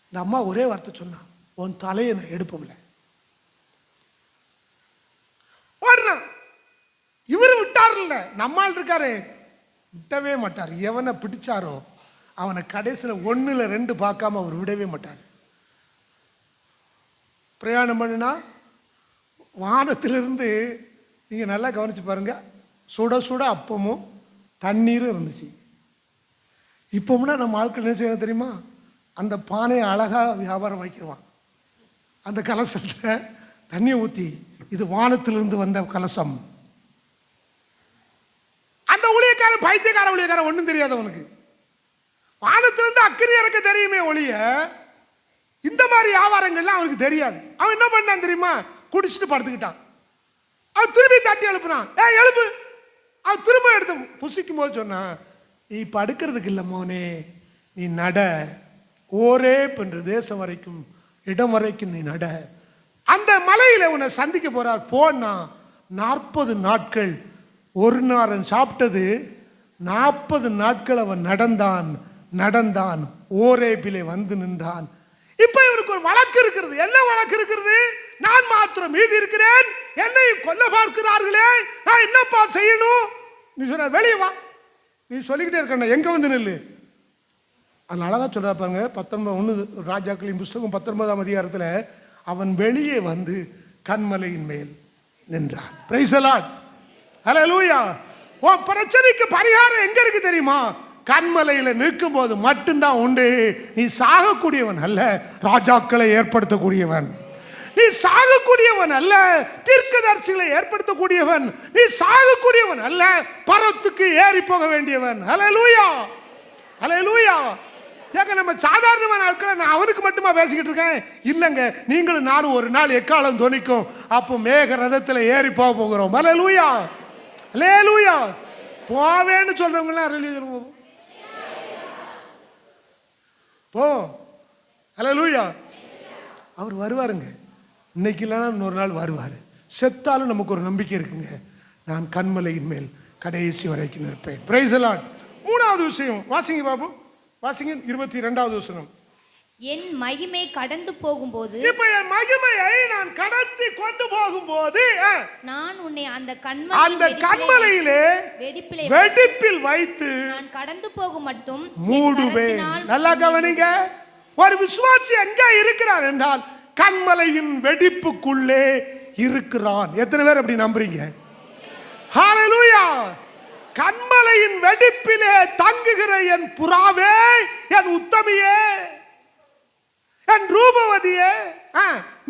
இந்த அம்மா ஒரே வார்த்தை சொன்னா, உன் தலையை நான் எடுப்போம்ல. இவரு விட்டார்ல, நம்மால் இருக்காரு விட்டவே மாட்டார். எவனை பிடிச்சாரோ அவனை கடைசியில் 1 இல்ல 2 பார்க்காம அவர் விடவே மாட்டார். பிரயாணம் பண்ணுனா வானத்திலிருந்து நீங்க நல்லா கவனிச்சு பாருங்க, சுட சுட அப்பமும் தண்ணீரும் இருந்துச்சு. இப்போம்னா நம்ம ஆட்கள் என்ன செய்யணும் தெரியுமா, அந்த பானையை அழகா வியாபாரம் வைக்கிறவான். அந்த கலசத்தை தண்ணியை ஊற்றி, இது வானத்திலிருந்து வந்த கலசம். அந்த ஊழியக்காரன் பைத்தியக்கார ஊழியக்காரன், ஒன்றும் தெரியாது அவனுக்கு. வானத்திலிருந்து அக்கினி இறக்க தெரியுமே ஒழிய இந்த மாதிரி வியாபாரங்கள்லாம் அவனுக்கு தெரியாது. அவன் என்ன பண்ணான் தெரியுமா, குடிச்சிட்டு படுத்துக்கிட்டான். அவன் திரும்பி தட்டி எழுப்புனான், எழுப்பு. அவன் திரும்ப எடுத்து புசிக்கும் போது சொன்னான், நீ படுக்கிறதுக்கு இல்லை மோனே, நீ நட, ஓரே என்ற தேசம் வரைக்கும் இடம் வரைக்கும் நீ நட. அந்த மலையில உன்னை சந்திக்க போறார். போனா 40 நாட்கள் ஒரு நாரன் சாப்பிட்டது. 40 நாட்கள் அவன் நடந்தான் ஓரேபிலே வந்து நின்றான். இப்ப இவனுக்கு ஒரு வழக்கு இருக்கிறது. என்ன வழக்கு இருக்கிறது? நான் மாத்திரம் மீதி இருக்கிறேன், என்னை கொல்ல பார்க்கிறார்களே, நான் என்னப்பா செய்யணும்? நீ சொன்ன வெளியே வா. நீ சொல்லிக்கிட்டே இருக்க, எங்க வந்து நில்லு. அது அழகா சொல்றா பாருங்க. 19 ராஜாக்களின் புஸ்தகம் 19ஆம் அதிகாரத்தில் அவன் வெளியே வந்து கன்மலையின் மேல் நின்றான். Praise the Lord. ஹல்லேலூயா. உன் பிரச்சனைக்கு பரிகாரம் எங்க இருக்கு தெரியுமா? கன்மலையில நிற்கும் போது மட்டும்தான் உண்டு. நீ சாகக்கூடியவன் அல்ல, ராஜாக்களை ஏற்படுத்தக்கூடியவன். நீ சாகக்கூடியவன் அல்ல, தீர்க்கதரிசிகளை ஏற்படுத்தக்கூடியவன். நீ சாகக்கூடியவன் அல்ல, பரத்துக்கு ஏறி போக வேண்டியவன். ஹல்லேலூயா, ஹல்லேலூயா. ஏங்க நம்ம சாதாரணமான ஆட்களை நான் அவனுக்கு மட்டுமா பேசிக்கிட்டு இருக்கேன்? இல்லைங்க, நீங்களும் நானும் ஒரு நாள் எக்காலம் தொனிக்கும், அப்போ மேக ரதத்தில் ஏறி போக போகிறோம். அல்லேலூயா, அல்லேலூயா. போவேன்னு சொல்றவங்களாம் போ, அல்லேலூயா. அவர் வருவாருங்க, இன்னைக்கு இல்லைன்னா இன்னொரு நாள் வருவார். செத்தாலும் நமக்கு ஒரு நம்பிக்கை இருக்குங்க, நான் கண்மலையின் மேல் கடைசி வரைக்கும் இருப்பேன். Price the Lord. மூணாவது விஷயம் வாசிங்க பாபு, வாசிங்க 22வது வசனம். என் மகிமை கடந்து போகும்போது, இப்ப என் மகிமையை நான் கடத்தி கொண்டு போகும்போது, நான் உன்னை அந்த கண்மலையிலே வெடிப்பில் வைத்து நான் கடந்து போகும் மட்டும் மூடுவேன். நல்லா கவனிங்க, ஒரு விசுவாசி எங்க இருக்கிறார் என்றால் கண்மலையின் வெடிப்புக்குள்ளே இருக்கிறான். எத்தனை பேர் அப்படி நம்புறீங்க? ஹல்லேலூயா. கண்மலையின் வெடிப்பிலே தங்குகிற என் புறாவே, என் உத்தமியே, என் ரூபவதியே,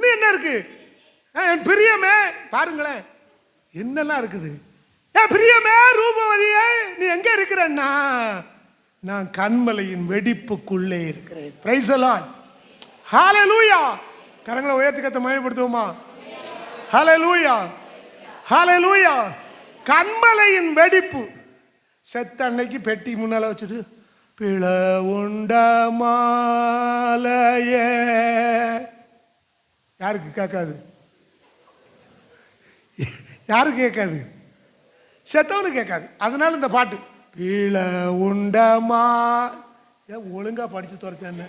நீ என்ன இருக்கு? என் பிரியமே, பாருங்களேன் என்னெல்லாம் இருக்குது. என் பிரியமே, ரூபவதியே, நீ எங்க இருக்கிறன்னா, நான் கண்மலையின் வெடிப்புக்குள்ளே இருக்கிறேன். Praise the Lord. ஹல்லேலூயா. கரங்களை உயர்த்தி கத்த மகிமைப்படுத்துவோமா? ஹல்லேலூயா, ஹல்லேலூயா. கண்மலையின் வெடிப்பு. செத்த அன்னைக்கு பெட்டி முன்னால வச்சுட்டு பிள உண்ட மாலையே, யாருக்கு கேட்காது? யாருக்கு கேட்காது? செத்தவனு கேட்காது. அதனால இந்த பாட்டு பிள உண்டமா. ஒழுங்கா படிச்சு துரத்த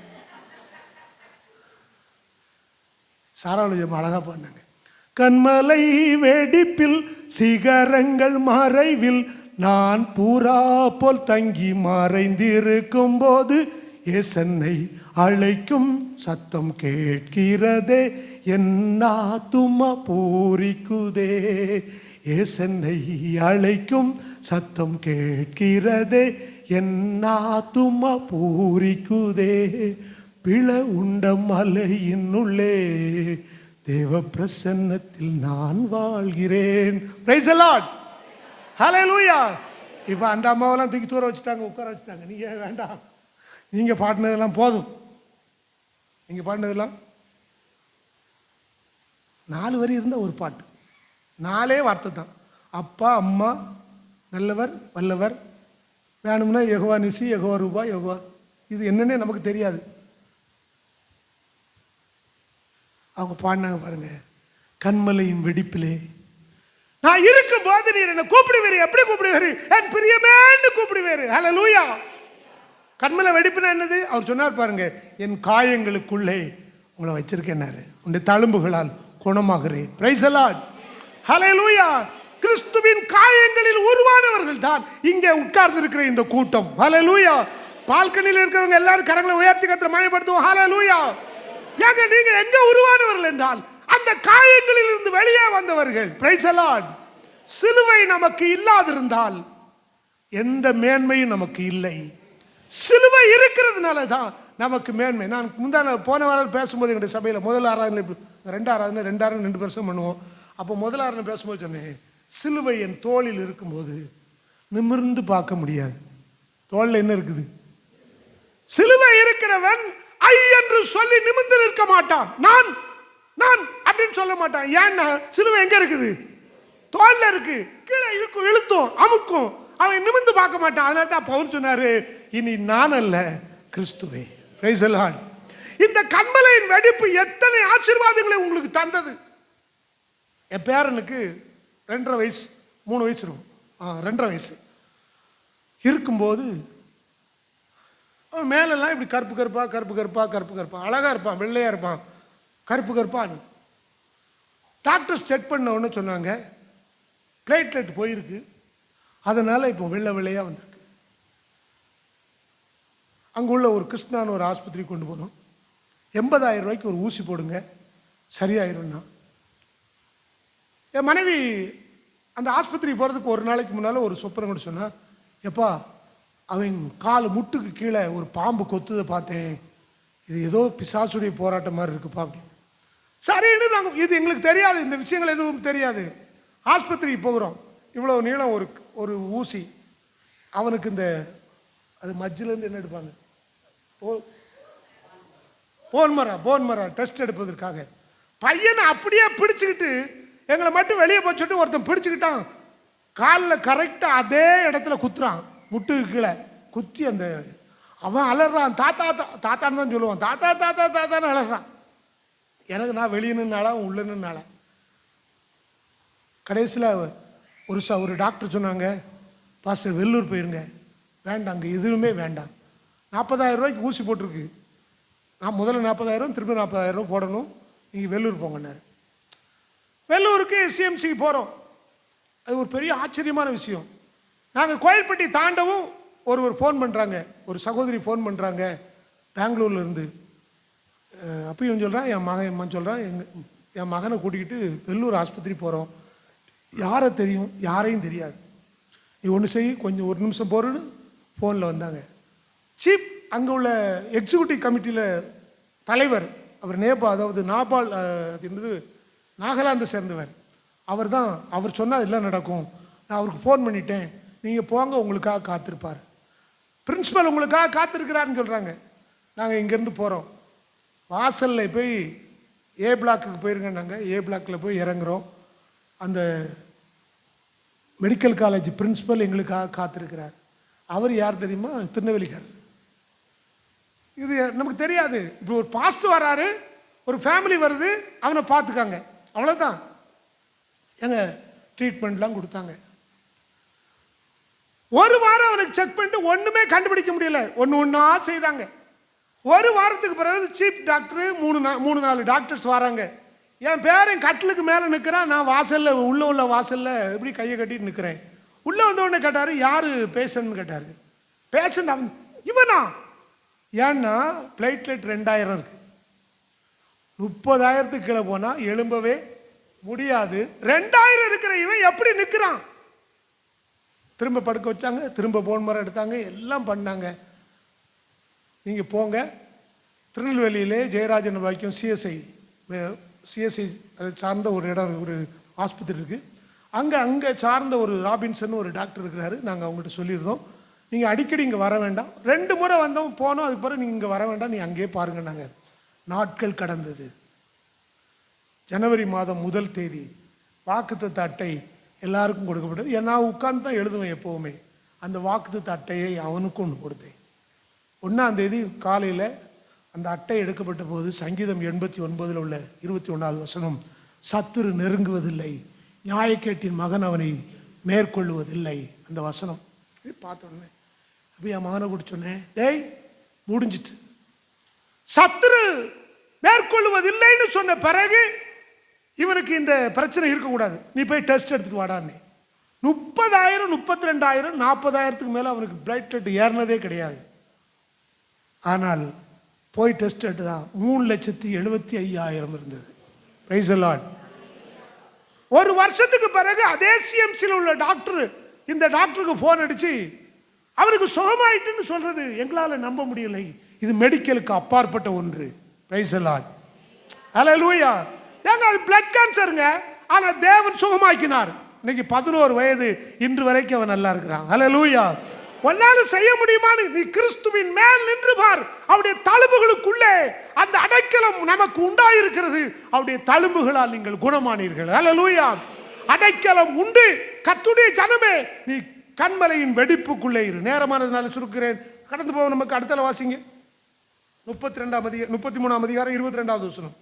சாராவளியம் அழகா பண்ணாங்க. கண்மலை வெடிப்பில் சிகரங்கள் மறைவில் நான் பூரா போல் தங்கி மறைந்திருக்கும் போது ஏசன்னை அழைக்கும் சத்தம் கேட்கிறதே, என் ஆத்துமா பூரிக்குதே. ஏசன்னை அழைக்கும் சத்தம் கேட்கிறதே, என் ஆத்துமா பூரிக்குதே. பிள உண்ட மலையின் உள்ளே தேவ பிரசன்னத்தில் நான் வாழ்கிறேன். Praise the Lord. ஹல்லேலூயா. இப்போ அந்த அம்மாவெல்லாம் தூக்கி தூர வச்சுட்டாங்க, உட்கார வச்சுட்டாங்க. நீங்க வேண்டாம், நீங்க பாடினதெல்லாம் போதும். நீங்க பாடினதெல்லாம் 4 வரி இருந்த ஒரு பாட்டு, 4 வார்த்தை தான். அப்பா, அம்மா, நல்லவர், வல்லவர், வேணும்னா யெகோவா நிசி, யெகோவா ரூபா, யெகோவா. இது என்னன்னே நமக்கு தெரியாது. அவங்க பாடினாங்க பாருங்க. கண்மலையின் வெடிப்பிலே நான் இருக்கும் போது நீர் என்ன கூப்பிடுவீர். எப்படி கூப்பிடுவீர்? என் பிரியமேன்னு கூப்பிடுவீர். ஹல்லேலூயா. கண்மலை வெடிப்புனா என்னது? அவர் சொன்னார் பாருங்க, என் காயங்களுக்குள்ளே உங்களை வச்சிருக்கேன்னாரு, உன்னுடைய தழும்புகளால் குணமாகிறேன். Price the Lord. ஹல்லேலூயா. கிறிஸ்துவின் காயங்களில் உருவானவர்கள் தான் இங்கே உட்கார்ந்து இருக்கிற இந்த கூட்டம். ஹல்லேலூயா. பால்கனியில் இருக்கிறவங்க எல்லாரும் கரங்களை உயர்த்தி கர்த்தரை மகிமைப்படுத்துவோம். ஹல்லேலூயா. ஏங்க, நீங்க எங்க உருவானவர்கள் என்றால் அந்த காயங்களில் இருந்து வெளியே வந்தவர்கள். Price the Lord. சிலுவை நமக்கு இல்லாதிருந்தால் எந்த மேன்மையும் நமக்கு இல்லை. சிலுவை இருக்கிறதுனால தான் நமக்கு மேன்மை. நான் போன வாரம் பேசும்போது என்னுடைய சபையில் முதல் ஆராதனை, 2 ஆராதனை 2 வருஷம் பண்ணுவோம். அப்போ முதல் ஆராதனை பேசும்போது சொன்னேன், சிலுவை என் தோளில் இருக்கும்போது நிமிர்ந்து பார்க்க முடியாது. தோளில் என்ன இருக்குது? சிலுவை இருக்கிறவன் ஐ என்று சொல்லி நிமிர்ந்து நிற்க மாட்டான். நான் நான் அப்படின்னு சொல்ல மாட்டான். ஏன்னா சிலுவை எங்க இருக்குது? தோல்ல இருக்கு. கீழே இழுக்கும், இழுத்தும், அமுக்கும். அவன் நிமிர்ந்து பார்க்க மாட்டான். அதனால தான் பவுல் சொன்னாரு, இனி நான் அல்ல, கிறிஸ்துவே. Price the Lord. இந்த கண்மலையின் வெடிப்பு எத்தனை ஆசீர்வாதங்களை உங்களுக்கு தந்தது. என் பேரனுக்கு 2.5 வயசு 3 வயசு இருக்கும். 2.5 வயசு இருக்கும்போது அவன் மேலெல்லாம் இப்படி கருப்பு கருப்பா கருப்பு கருப்பா கருப்பு கருப்பா அழகா இருப்பான், வெள்ளையா இருப்பான், கருப்பு கருப்பா இருந்தது. டாக்டர்ஸ் செக் பண்ண உடனே சொன்னாங்க, பிளேட்லெட் போயிருக்கு, அதனால இப்போ வெள்ளை வெள்ளையா வந்திருக்கு. அங்குள்ள ஒரு கிருஷ்ணான்னு ஒரு ஆஸ்பத்திரி கொண்டு போனோம். 80,000 ரூபாய்க்கு ஒரு ஊசி போடுங்க, சரியாயிரும்னா. என் மனைவி அந்த ஆஸ்பத்திரி போகிறதுக்கு ஒரு நாளைக்கு முன்னால் ஒரு சொப்பனை கூட சொன்னா, எப்பா அவன் கால் முட்டுக்கு கீழே ஒரு பாம்பு கொத்துதை பார்த்தேன், இது ஏதோ பிசாசுடைய போராட்டம் மாதிரி இருக்குப்பா அப்படின்னு. சரின்னு நாங்கள், இது எங்களுக்கு தெரியாது, இந்த விஷயங்கள் எதுவும் தெரியாது. ஆஸ்பத்திரிக்கு போகிறோம், இவ்வளோ நீளம் ஒரு ஊசி. அவனுக்கு இந்த அது மஜ்ஜிலேருந்து என்ன எடுப்பாங்க, போன்மரா டெஸ்ட் எடுப்பதற்காக பையனை அப்படியே பிடிச்சுக்கிட்டு எங்களை மட்டும் வெளியே போச்சுட்டு ஒருத்தன் பிடிச்சுக்கிட்டான். காலில் கரெக்டாக அதே இடத்துல குத்துறான், முட்டுக்கு கீழே குத்தி. அந்த அவன் அலறான், தாத்தான்னு தான் சொல்லுவான், தாத்தான்னு அலறான். எனக்கு நான் வெளியே நின்னால அவன் உள்ள நின்னால. கடைசியில் ஒரு டாக்டர் சொன்னாங்க, பாஸ்டர் வெள்ளூர் போயிருங்க. வேண்டாம், அங்கே எதுவுமே வேண்டாம். 40,000 ரூபாய்க்கு ஊசி போட்டிருக்கு. நான் முதல்ல 40,000 திருப்பி 40,000 போடணும், நீங்கள் வெள்ளூர் போங்கன்னாரு. வெள்ளூருக்கு சிஎம்சிக்கு போகிறோம். அது ஒரு பெரிய ஆச்சரியமான விஷயம். நாங்கள் கோயில்பட்டி தாண்டவும் ஒருவர் ஃபோன் பண்ணுறாங்க, ஒரு சகோதரி ஃபோன் பண்ணுறாங்க பெங்களூர்லேருந்து. அப்பயும் சொல்கிறான், என் சொல்கிறான், என் மகனை கூட்டிக்கிட்டு வெள்ளூர் ஆஸ்பத்திரி போகிறோம். யாரை தெரியும்? யாரையும் தெரியாது. நீ ஒன்று செய், கொஞ்சம் ஒரு நிமிஷம் போகிறேன்னு ஃபோனில் வந்தாங்க. சீஃப் அங்கே உள்ள எக்ஸிக்யூட்டிவ் கமிட்டியில் தலைவர் அவர் அதாவது நாபால் என்னது நாகாலாந்தை சேர்ந்தவர். அவர் சொன்னால் எல்லாம் நடக்கும். நான் அவருக்கு ஃபோன் பண்ணிட்டேன், நீங்கள் போங்க, உங்களுக்காக காத்திருப்பார். பிரின்ஸிபல் உங்களுக்காக காத்திருக்கிறாருன்னு சொல்கிறாங்க. நாங்கள் இங்கேருந்து போகிறோம். வாசலில் போய் ஏ பிளாக்குக்கு போயிருங்க. நாங்கள் ஏ பிளாக்கில் போய் இறங்குறோம். அந்த மெடிக்கல் காலேஜ் பிரின்ஸிபல் எங்களுக்காக காத்திருக்கிறார். அவர் யார் தெரியுமா? திருநெல்வேலிக்காரர். இது நமக்கு தெரியாது. இப்படி ஒரு பாஸ்டர் வராரு, ஒரு ஃபேமிலி வருது, அவனை பார்த்துக்காங்க, அவ்வளோதான். எங்கள் ட்ரீட்மெண்ட்லாம் கொடுத்தாங்க. ஒரு வாரம் அவனுக்கு செக் பண்ணிட்டு ஒன்றுமே கண்டுபிடிக்க முடியல. ஒன்றா செய்கிறாங்க. ஒரு வாரத்துக்கு பிறகு சீஃப் டாக்டரு 3-4 டாக்டர்ஸ் வராங்க. என் பேரன் கட்டிலுக்கு மேலே நிற்கிறான். நான் வாசலில் உள்ள வாசலில் எப்படி கையை கட்டிட்டு நிற்கிறேன். உள்ளே வந்தவுடனே கேட்டார், யார் பேஷண்ட்னு கேட்டார். பேஷண்ட் அவன் இவனா? ஏன்னா பிளேட்லெட் 2000 இருக்கு. 30,000க்கு கீழே போனால் எழும்பவே முடியாது. 2000 இருக்கிற இவன் எப்படி நிற்கிறான்? திரும்ப படுக்க வச்சாங்க, திரும்ப போன் மரம் எடுத்தாங்க, எல்லாம் பண்ணாங்க. நீங்கள் போங்க, திருநெல்வேலியிலே ஜெயராஜன் பாக்கியம் சிஎஸ்ஐ அதை சார்ந்த ஒரு இடம், ஒரு ஆஸ்பத்திரி இருக்குது. அங்கே சார்ந்த ஒரு ராபின்சன் ஒரு டாக்டர் இருக்கிறாரு. நாங்கள் அவங்ககிட்ட சொல்லியிருந்தோம், நீங்கள் அடிக்கடி இங்கே வர வேண்டாம். 2 முறை வந்தோம் போனோம், அதுக்கு பிறகு நீங்கள் இங்கே வர வேண்டாம், நீ அங்கேயே பாருங்க. நாங்கள் நாட்கள் கடந்தது. ஜனவரி மாதம் 1 தேதி வாக்குத்தத்த அட்டை எல்லாருக்கும் கொடுக்கப்பட்டது. நான் உட்கார்ந்து தான் எழுதுவேன் எப்போவுமே. அந்த வாக்குத்தத்த அட்டையை அவனுக்கும் ஒன்று கொடுத்தேன். 1ஆம் தேதி காலையில் அந்த அட்டை எடுக்கப்பட்ட போது சங்கீதம் 89 உள்ள 21வது வசனம், சத்துரு நெருங்குவதில்லை, நியாயக்கேட்டின் மகன் அவனை மேற்கொள்ளுவதில்லை. அந்த வசனம் பார்த்தோன்னே அப்போ என் மகனை கூட சொன்னேன், டேய் முடிஞ்சிட்டு. சத்துரு மேற்கொள்ளுவதில்லைன்னு சொன்ன பிறகு இவனுக்கு இந்த பிரச்சனை இருக்கக்கூடாது, நீ போய் டெஸ்ட் எடுத்துட்டு வாடான்னு. 30,000 32,000 40,000க்கு மேலே அவனுக்கு பிளட் ஏறினதே கிடையாது. ஆனால் போய் டெஸ்ட் எடுத்து தான் 3,75,000 இருந்தது. Price the Lord. ஒரு வருஷத்துக்கு பிறகு அதே சிஎம்சியில் உள்ள டாக்டர் இந்த டாக்டருக்கு ஃபோன் அடிச்சு அவருக்கு சுகமாயிட்டுன்னு சொல்றது எங்களால் நம்ப முடியலை. இது மெடிக்கலுக்கு அப்பாற்பட்ட ஒன்று. Praise the Lord. ஹல்லேலூயா. ஏங்க அது பிளட் கேன்சருங்க, ஆனால் தேவன் சுகமாக்கினார். இன்னைக்கு 11 வயது, இன்று வரைக்கும் அவன் நல்லா இருக்கிறான். ஹல்லேலூயா. உன்னால செய்ய முடியுமான்னு நீ கிறிஸ்துவின் மேல் நின்று பார். அவருடைய தழும்புகளுக்குள்ளே அந்த அடைக்கலம் நமக்கு உண்டாயிருக்கிறது. அவருடைய தழும்புகளால் நீங்கள் குணமானீர்கள். ஹல்லேலூயா. அடைக்கலம் உண்டு. கர்த்தருடைய ஜனமே, நீ கண்மலையின் வெடிப்புக்குள்ளே இரு. நேரமானதுனால சுருக்கிறேன், கடந்து போவோம். நமக்கு அடுத்த வாசிங்க. 33ஆம் அதிகாரம் 22வது வசனம்.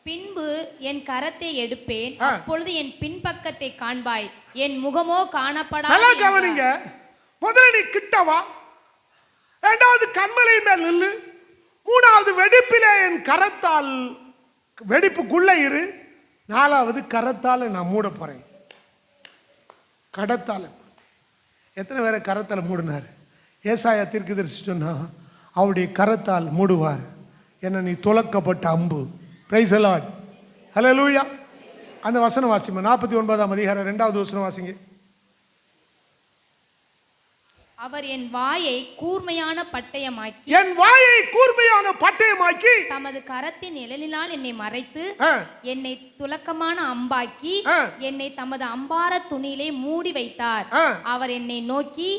பின்பு என் கரத்தை எடுப்பேன், அப்பொழுது என் பின்பக்கத்தை காண்பாய், என் முகமோ காணப்படாது. நல்லா கவனிங்க. முதல்ல நீ கிட்டவா, 2வது கண்மலையின் மேல் நில்லு, 3வது வெடிப்பிலே என் கரத்தால் வெடிப்புக்குள்ளே இரு, 4வது கரத்தால் நான் மூட போறேன். கடத்தால் எத்தனை பேரை கரத்தால் மூடினார்? ஏசாயா தீர்க்கதரிசி சொன்னா, அவருடைய கரத்தால் மூடுவார், என்ன நீ துலக்கப்பட்ட அம்பு. Praise the Lord. ஹல்லேலூயா. அந்த வசனம் வாசிங்க. 49ஆம் அதிகாரம் 2வது வசனம் வாசிங்க. அவர் என் வாயை கூர்மையான பட்டயமாக்கி, என் வாயை கூர்மையான பட்டயமாக்கி, தமது கரத்தின் நிழலினால் என்னை மறைத்து, என்னை துலக்கமான அம்பாக்கி, என்னை தமது அம்பார துணியிலே மூடி வைத்தார். அவர் என்னை நோக்கி,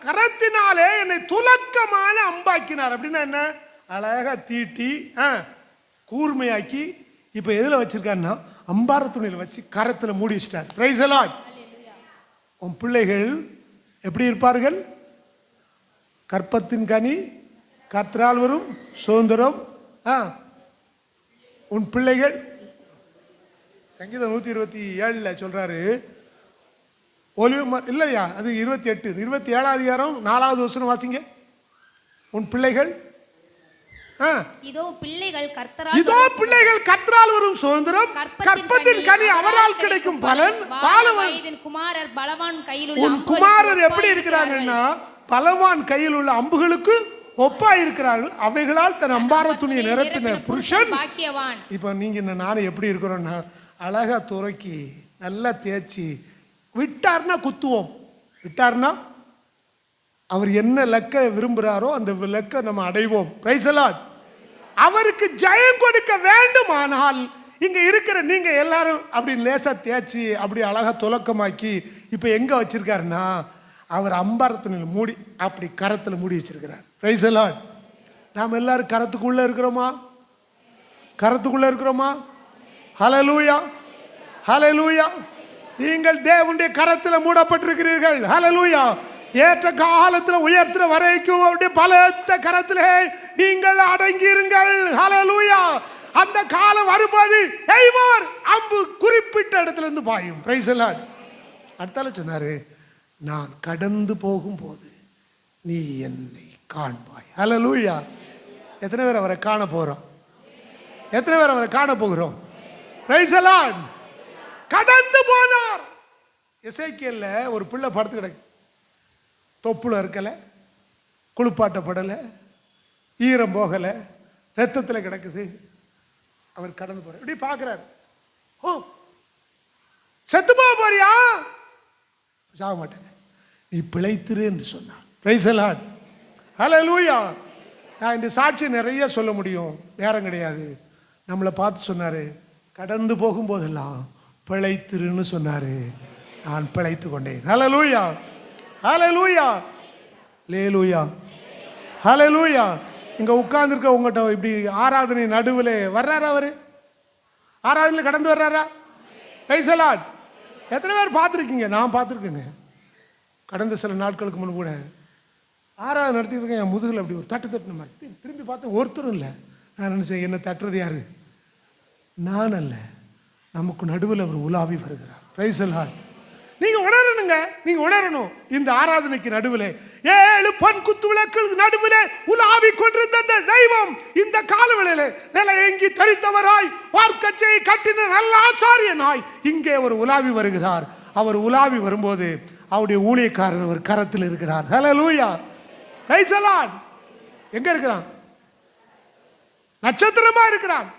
கரத்தினாலே என்னை துலக்கமான அம்பாக்கினார். அப்படின்னா என்ன? அழகா தீட்டி கூர்மையாக்கி இப்ப எதுல வச்சிருக்காருன்னா அம்பார துணியில வச்சு கரத்துல மூடி வச்சிட்டார். Price the Lord. உன் பிள்ளைகள் எப்படி இருப்பார்கள்? கற்பத்தின் கனி கர்த்தரால் வரும் சுதந்திரம். உன் பிள்ளைகள் சங்கீதம் 127 சொல்றாரு. ஒலிவு இல்லையா? அது 28 27 அதிகாரம் 4வது வசனம் வாசிங்க. உன் பிள்ளைகள் இதோ பிள்ளைகள் கர்த்தரால் வரும் சுதந்திரம், கற்பத்தின் கனி அவரால் கிடைக்கும் பலன். குமாரர் பலவான் கையில் உள்ள உன் குமாரர் எப்படி இருக்கிறாங்கன்னா பலவான் கையில் உள்ள அம்புகளுக்கு ஒப்பா இருக்கிறார்கள். அவைகளால் தன் அம்பார துணியை நிரப்பின புருஷன் பாக்கியவான். இப்ப நீங்க நானும் எப்படி இருக்கிறோம்னா அழகா துறக்கி நல்லா தேய்ச்சி விட்டார்னா குத்துவோம். விட்டார்னா அவர் என்ன லக்க விரும்புகிறாரோ அந்த லக்க நம்ம அடைவோம். Price the Lord. அவருக்கு ஜெயம் கொடுக்க வேண்டுமானால் இங்க இருக்கிற நீங்க எல்லாரும் அப்படி லேசா தேய்ச்சி அப்படி அழகா துலக்கமாக்கி இப்ப எங்க வச்சிருக்காருன்னா அவர் அம்பாரத்துணியில் மூடி அப்படி கரத்துல மூடி வச்சிருக்கிறார். Price the Lord. நாம் எல்லாரும் கரத்துக்குள்ள இருக்கிறோமா? கரத்துக்குள்ள இருக்கிறோமா? ஹல்லேலூயா, ஹல்லேலூயா. நீங்கள் தேவனுடைய கரத்தில் மூடப்பட்டிருக்கிறீர்கள். ஹல்லேலூயா. ஏற்ற காலத்தில் உயர்த்துற வரைக்கும் அவருடைய பலத்த கரத்திலே நீங்கள் அடங்கியிருங்கள். ஹல்லேலூயா. அந்த காலம் வரும்போது எய்வார் அம்பு குறிப்பிட்ட இடத்துல இருந்து பாயும். Price the Lord. அடுத்தால சொன்னாரு, நான் கடந்து போகும்போது நீ என்னை காண்பாய். ஹல்லேலூயா. எத்தனை பேர் அவரை காண போறோம்? எத்தனை பேர் அவரை காண போகிறோம்? Price the Lord. கடந்து போனார். எசேக்கியேல்ல ஒரு பிள்ளை படுத்து கிடக்கு. தொப்புல இருக்கல, குளிப்பாட்டப்படலை, ஈரம் போகல, ரத்தத்தில் கிடக்குது. அவர் கடந்து போறார். இப்படி பார்க்கிறார். ஓ, செத்து போறியா? சாக மாட்டேன், நீ பிழைத்திரு என்று சொன்னார். Praise the Lord. ஹல்லேலூயா. நான் இந்த சாட்சி நிறைய சொல்ல முடியும், நேரம் கிடையாது. நம்மளை பார்த்து சொன்னாரு, கடந்து போகும்போதெல்லாம் பிழைத்திருன்னு சொன்னாரு. நான் பிழைத்து கொண்டேன். ஹல்லேலூயா, ஹல்லேலூயா, லேலூயா, ஹல்லேலூயா. இங்க உட்கார்ந்துருக்க உங்கள்கிட்ட இப்படி ஆராதனை நடுவில் வர்றாரா? அவரு ஆராதனை கடந்து வர்றாரா? Price the Lord. எத்தனை பேர் பார்த்துருக்கீங்க? நான் பார்த்துருக்கேங்க. கடந்த சில நாட்களுக்கு முன்பு கூட ஆராதனை நடத்திட்டு இருக்கேன். என் முதுகில் அப்படி ஒரு தட்டு தட்டுன மாதிரி திரும்பி பார்த்தேன், ஒருத்தரும் இல்லை. நான் நினைச்சேன், என்ன தட்டுறது யாரு? நான் அல்ல, நமக்கு நடுவில் அவர் உலாவி வருகிறார். Price the Lord. நீங்க உணரணுங்க, நீங்க உணரணும். இந்த ஆராதனைக்கு நடுவில் 7 பொன் குத்து விளக்கு நடுவில் உலாவி கொண்டிருந்த தெய்வம் இந்த காலவெளியில நிலையங்கி தரித்தவராய் வார்க்கச்சையை கட்டின நல்ல ஆசாரியனாய் இங்கே ஒரு உலாவி வருகிறார். அவர் உலாவி வரும்போது அவருடைய ஊழியக்காரன் அவர் கரத்தில் இருக்கிறார். ஹல்லேலூயா, பிரைஸ் தி லார்ட். எங்க இருக்கிறான்? நட்சத்திரமா இருக்கிறான்,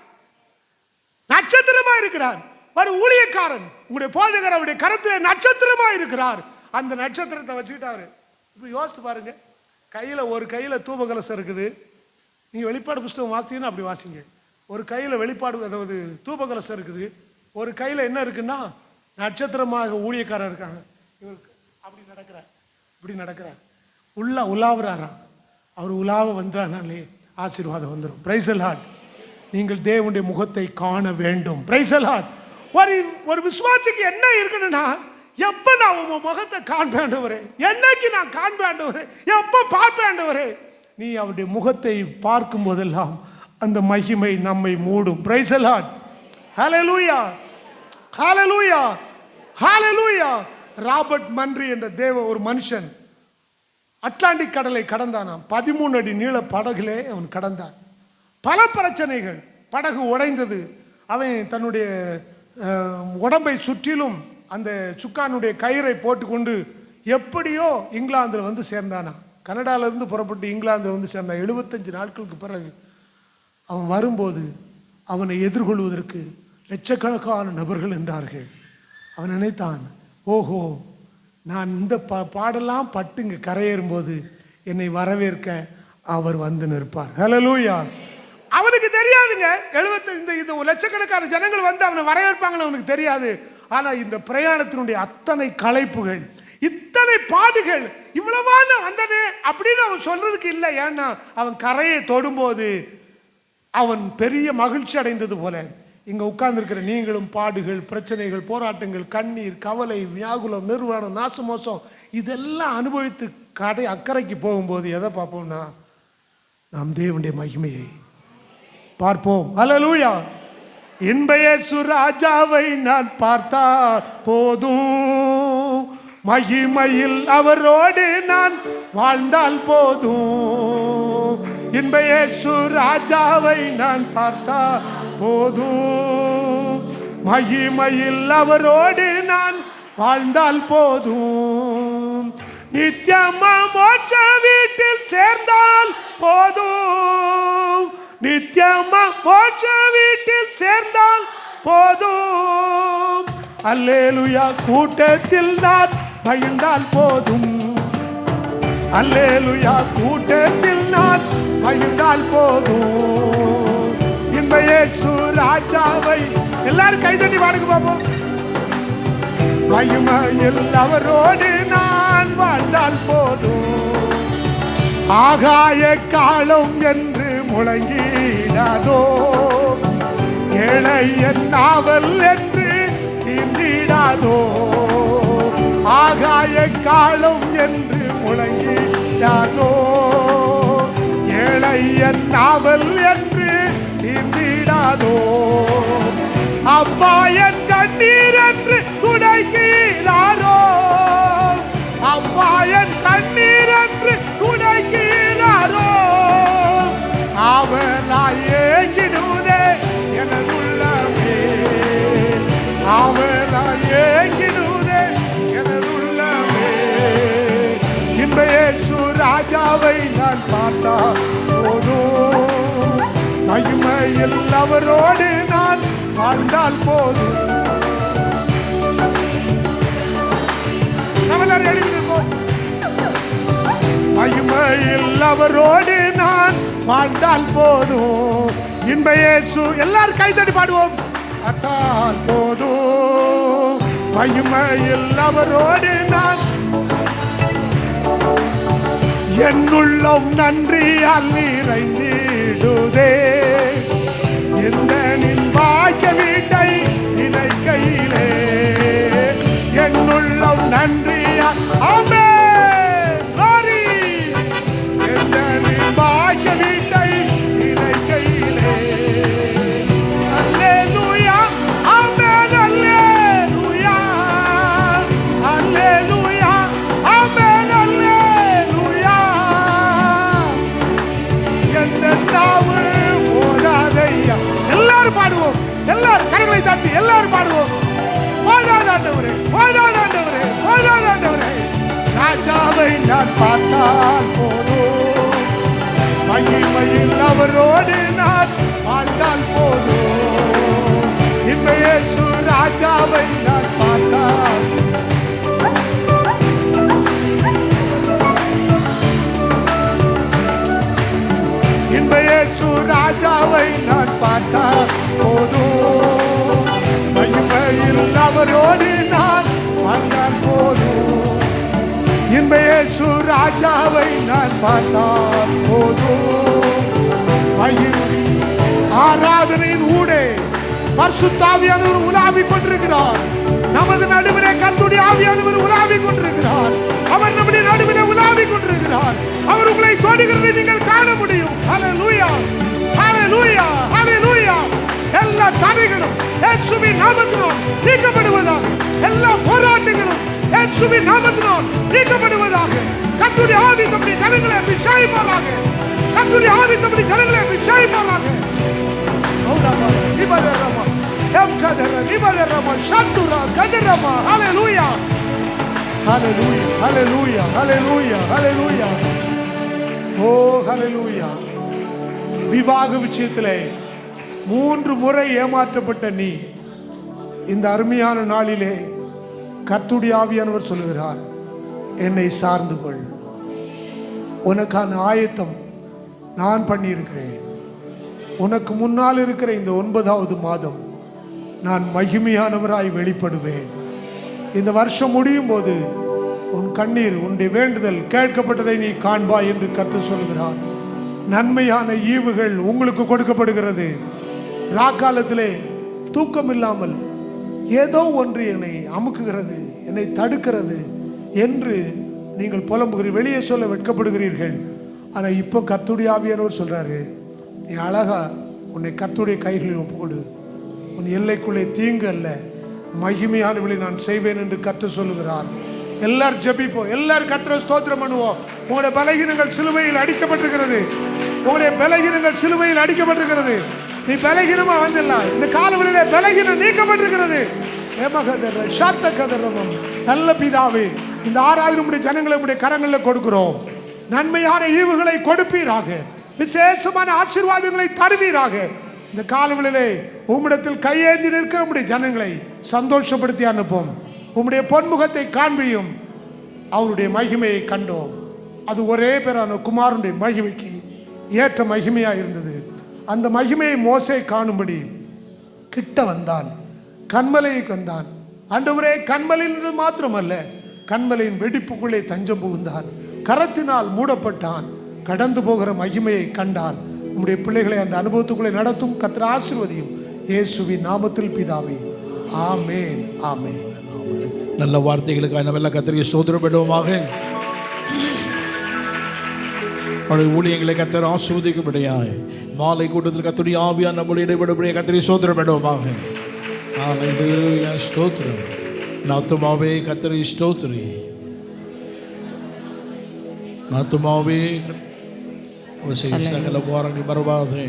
நட்சத்திரமா இருக்கிறார். ஒரு ஊழியக்காரன், உங்களுடைய போதகர் அவருடைய கரத்தில் நட்சத்திரமா இருக்கிறார். அந்த நட்சத்திரத்தை வச்சுக்கிட்டாரு. இப்ப யோசித்து பாருங்க. ஒரு கையில தூப கலசம் இருக்குது. நீங்க வெளிப்பாடு புஸ்தகம் வாசிங்கன்னா அப்படி வாசிங்க. ஒரு கையில வெளிப்பாடு, அதாவது தூப கலசம் இருக்குது. ஒரு கையில என்ன இருக்குன்னா நட்சத்திரமாக ஊழியக்காரர் இருக்காங்க. இவருக்கு அப்படி நடக்கிறார், இப்படி நடக்கிறார், உலாவுறாராம். அவர் உலாவ வந்தானாலே ஆசீர்வாதம் வந்துடும். Price the Lord. நீங்கள் தேவனுடைய முகத்தை காண வேண்டும். Price the Lord. ஒரு விசுவாசிக்கு என்ன இருக்கணும்னா, எப்ப நான் உங்க முகத்தை காண்பேண்டவரே, என்னைக்கு நான் காண்பேண்டவரே, எப்ப பார்ப்பேண்டவரே, நீ அவருடைய முகத்தை பார்க்கும் போதெல்லாம் அந்த மகிமை நம்மை மூடும். Praise the Lord. Hallelujah, hallelujah, hallelujah. Robert Munroe என்ற ஒரு மனுஷன் அட்லாண்டிக் கடலை கடந்தானாம். 13 அடி நீள படகுலே அவன் கடந்தான். பல பிரச்சனைகள், படகு உடைந்தது. அவன் தன்னுடைய உடம்பை சுற்றிலும் அந்த சுக்கானுடைய கயிறை போட்டுக்கொண்டு எப்படியோ இங்கிலாந்தில் வந்து சேர்ந்தானா. கனடாவிலிருந்து புறப்பட்டு இங்கிலாந்தில் வந்து சேர்ந்தான். 75 நாட்களுக்கு பிறகு அவன் வரும்போது அவனை எதிர்கொள்வதற்கு லட்சக்கணக்கான நபர்கள் என்றார்கள். அவன் நினைத்தான், ஓஹோ, நான் இந்த பாடெல்லாம் பட்டு இங்கே கரையேறும்போது என்னை வரவேற்க அவர் வந்து நிற்பார். ஹல்லேலூயா. அவனுக்கு தெரியாதுங்க, 75 லட்சக்கணக்கான ஜனங்கள் வந்து அவனை வரவேற்பாங்கன்னு அவனுக்கு தெரியாது. ஆனா இந்த பிரயாணத்தினுடைய அத்தனை களைப்புகள், இத்தனை பாடுகள் இவ்வளவான வந்தனே அப்படின்னு அவன் சொல்றதுக்கு இல்லை. ஏன்னா அவன் கரையை தொடும்போது அவன் பெரிய மகிழ்ச்சி அடைந்தது போல இங்க உட்கார்ந்துருக்கிற நீங்களும் பாடுகள், பிரச்சனைகள், போராட்டங்கள், கண்ணீர், கவலை, வியாகுலம், நிர்வாணம், நாசமோசம் இதெல்லாம் அனுபவித்து அக்கறைக்கு போகும்போது எதை பார்ப்போம்னா நாம் தேவனுடைய மகிமையை பார்ப்போம். அல்லேலூயா. இன்ப இயேசு ராஜாவை நான் பார்த்தால் போதும், மகிமையில் அவரோடு நான் வாழ்ந்தால் போதும். இன்ப இயேசு ராஜாவை நான் பார்த்தால் போதும், மகிமையில் அவரோடு நான் வாழ்ந்தால் போதும். நித்தியமா மோட்ச வீட்டில் சேர்ந்தால் போதும், நித்தியமா மோட்ச வீட்டில் சேர்ந்தால் போதும். அல்லேலூயா. கூட்டத்தில் நான் மகிழ்ந்தால் போதும், அல்லேலூயா. கூட்டத்தில் நான் மகிழ்ந்தால் போதும். இன்ப இயேசு ராஜாவை எல்லாரும் கைதட்டி பாடுங்க பாப்போம். மகிமையில் அவரோடு நான் வாழ்ந்தால் போதும். ஆகாய காலம் என்று முழங்கிடாதோ, ஏழையன் நாவல் என்று தீண்டிடாதோ. ஆகாய காலம் என்று முழங்கிடாதோ, ஏழையன் நாவல் என்று தீண்டிடாதோ. அப்பா என் கண்ணீர் என்று துடைக்கிறாரோ, அப்பா என் கண்ணீர் என்று துடைக்கிறாரோ. அவளாய் ஏங்கிடுதே எனதுள்ளமே, அவளாய் ஏங்கிடுதே எனதுள்ளமே. இன்ப இயேசு ராஜாவை நான் பார்த்தா போதும், மகிமையில் அவரோடு நான் வாழ்ந்தால் போதும். மகிமையில் அவரோடு நான் வாழ்ந்தால் போதும். இன்ப இயேசு எல்லாரும் கைதட்டி பாடுவோம். அத்தால் போதும், மகிமையில் அவரோடு நான். என்னுள்ளம் நன்றியால் நிறைந்திடுதே, எந்த நின் பாக்கிய வீட்டை நினைக்கையிலே. என்னுள்ளம் நன்றியால் ஆமென் glory, எந்த நின் பாக்கிய வீட்டை நினைக்கையிலே. அல்லேலூயா ஆமென் அல்லேலூயா, அல்லேலூயா ஆமென் அல்லேலூயா. எந்த நாவு போராதையா. எல்லாரும் பாடுவோம், எல்லாரும் கரங்களை தட்டி எல்லாரும் பாடுவோம். போதாதாண்டவரே, போதாதாண்டவரே, போதாதாண்டவரே. ராஜாவை நான் பார்த்தால் போதும், மகிமையில் அவரோடு நான் வாழ்ந்தால் போதும். இன்ப இயேசு ராஜாவை நான் பார்த்தால். இன்ப இயேசு ராஜாவை நான் பார்த்தால் போதும், மகிமையில் அவரோடு நான் வாழ்ந்தால் போதும். இன்ப இயேசு ராஜாவை நான் பார்த்தால் போதும், மகிமை. ஆராதனையின் ஊடே பரிசுத்த ஆவியானவர் உலாவிக் கொண்டிருக்கிறார். நமது நடுவிலே கர்த்தருடைய ஆவியானவர் உலாவிக் கொண்டிருக்கிறார். அவர் நம்முடைய நடுவிலே உலாவிக் கொண்டிருக்கிறார். அவர் உங்களை தொடுகிறதை நீங்கள் காண முடியும். ஹல்லேலூயா, ஹல்லேலூயா, ஹல்லேலூயா. எல்லா தடைகளும் இயேசுவின் நாமத்தினால் நீக்கப்படுவதாக. எல்லா போராட்டங்களும் இயேசுவின் நாமத்தினால் நீக்கப்படுவதாக. கர்த்தருடைய ஆவி நம்முடைய ஜனங்களை அபிஷேகிப்பாராக. கர்த்தருடைய ஆவி நம்முடைய ஜனங்களை அபிஷேகிப்பாராக. ஓராமா நிபதரமா எம்கதர நிபதரமா சத்துரா கதரமா. ஹல்லேலூயா, ஹல்லேலூயா, ஹல்லேலூயா, ஹல்லேலூயா, ஹல்லேலூயா. ஓ ஹல்லேலூயா. விவாக விஷயத்திலே 3 முறை ஏமாற்றப்பட்ட நீ இந்த அருமையான நாளிலே கர்த்தருடைய ஆவியானவர் சொல்லுகிறார், என்னை சார்ந்து கொள். உனக்கான ஆயத்தம் நான் பண்ணியிருக்கிறேன். உனக்கு முன்னால் இருக்கிற இந்த 9வது மாதம் நான் மகிமையானவராய் வெளிப்படுவேன். இந்த வருஷம் முடியும் போது உன் கண்ணீர், உன்னுடைய வேண்டுதல் கேட்கப்பட்டதை நீ காண்பாய் என்று கர்த்தர் சொல்கிறார். நன்மையான ஈவுகள் உங்களுக்கு கொடுக்கப்படுகிறது. ராக்காலத்திலே தூக்கம் இல்லாமல் ஏதோ ஒன்று என்னை அமுக்குகிறது, என்னை தடுக்கிறது என்று நீங்கள் புலம்புகிறீர்கள், வெளியே சொல்ல வெட்கப்படுகிறீர்கள். ஆனால் இப்போ கர்த்தருடைய ஆவியானவர் சொல்றாரு, நீ அழகா உன்னை கர்த்தருடைய கைகளில் ஒப்புக்கொடு. உன் எல்லைக்குள்ளே தீங்கு அல்ல, மகிமையானவளை நான் செய்வேன் என்று கர்த்தர் சொல்லுகிறார். எல்லாரும் ஜெபிப்போம், எல்லாரும் கர்த்தரை ஸ்தோத்திரம் பண்ணுவோம். உங்களுடைய பலகீனங்கள் சிலுவையில் அடிக்கப்பட்டிருக்கிறது. உங்களுடைய பலகீனங்கள் சிலுவையில் அடிக்கப்பட்டிருக்கிறது. நீ பலகீனமா வந்துடலாம். இந்த காலவெளியிலே பலகீனம் நீக்கப்பட்டிருக்கிறது. நல்ல பிதாவே, இந்த ஆராதனை உடைய ஜனங்களை உடைய கரங்களில் கொடுக்கிறோம். நன்மையான ஈவுகளை கொடுப்பீராக, விசேஷமான ஆசீர்வாதங்களை தருவீராக. இந்த காலவெளியிலே உம்மிடத்தில் கையேந்தி நிற்கிற உடைய ஜனங்களை சந்தோஷப்படுத்தி அனுப்பும். உம்முடைய பொன்முகத்தை காண்பியும். அவருடைய மகிமையை கண்டோம். அது ஒரே பேரான குமாரனுடைய மகிமைக்கு ஏற்ற மகிமையா இருந்தது. அந்த மகிமையை மோசே காணும்படி கிட்ட வந்தான், கண்மலைக்கு வந்தான். ஆண்டவரே, கண்மலையிலிருந்து மாத்திரமல்ல, கண்மலையின் வெடிப்புக்குள்ளே தஞ்சம் புகுந்தான். கரத்தினால் மூடப்பட்டான். கடந்து போகிற மகிமையை கண்டான். உம்முடைய பிள்ளைகளை அந்த அனுபவத்துக்குள்ளே நடத்தும். கர்த்தர் ஆசீர்வதியும். இயேசுவின் நாமத்தில் பிதாவே, ஆமென், ஆமென். நல்ல வார்த்தைகளுக்காக நம்ம எல்லாம் கர்த்தருக்கு ஸ்தோத்திரப்படுவோமாக. அவருடைய ஊழியங்களை கர்த்தர் ஆசீர்வதிக்கும்படியாய் மாலை கூட்டத்தில் கர்த்தருடைய ஆவியானவர் நம்முடைய இடைபடும்படியாக கர்த்தரை ஸ்தோத்திரப்படுவோமாக. ஹல்லேலூயா, ஸ்தோத்திரம். நாத்துமாவே கர்த்தரை ஸ்தோத்திரி. நாத்துமாவே சகல போராடி மறவாதே.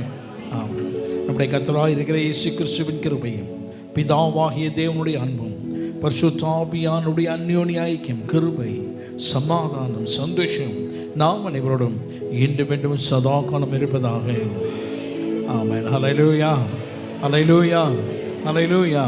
நம்முடைய கர்த்தராய் இருக்கிற இயேசு கிறிஸ்துவின் கிருபையும் பிதாவாகிய தேவனுடைய அன்பும் பரிசுத்த ஆவியானவருடைய அந்யோன்ய ஐக்கியம், கிருபை, சமாதானம், சந்தோஷம் நாம் அனைவரோடும் இன்று மீண்டும் சதா காலம் இருப்பதாக. ஆமென். ஹல்லேலூயா, ஹல்லேலூயா, ஹல்லேலூயா.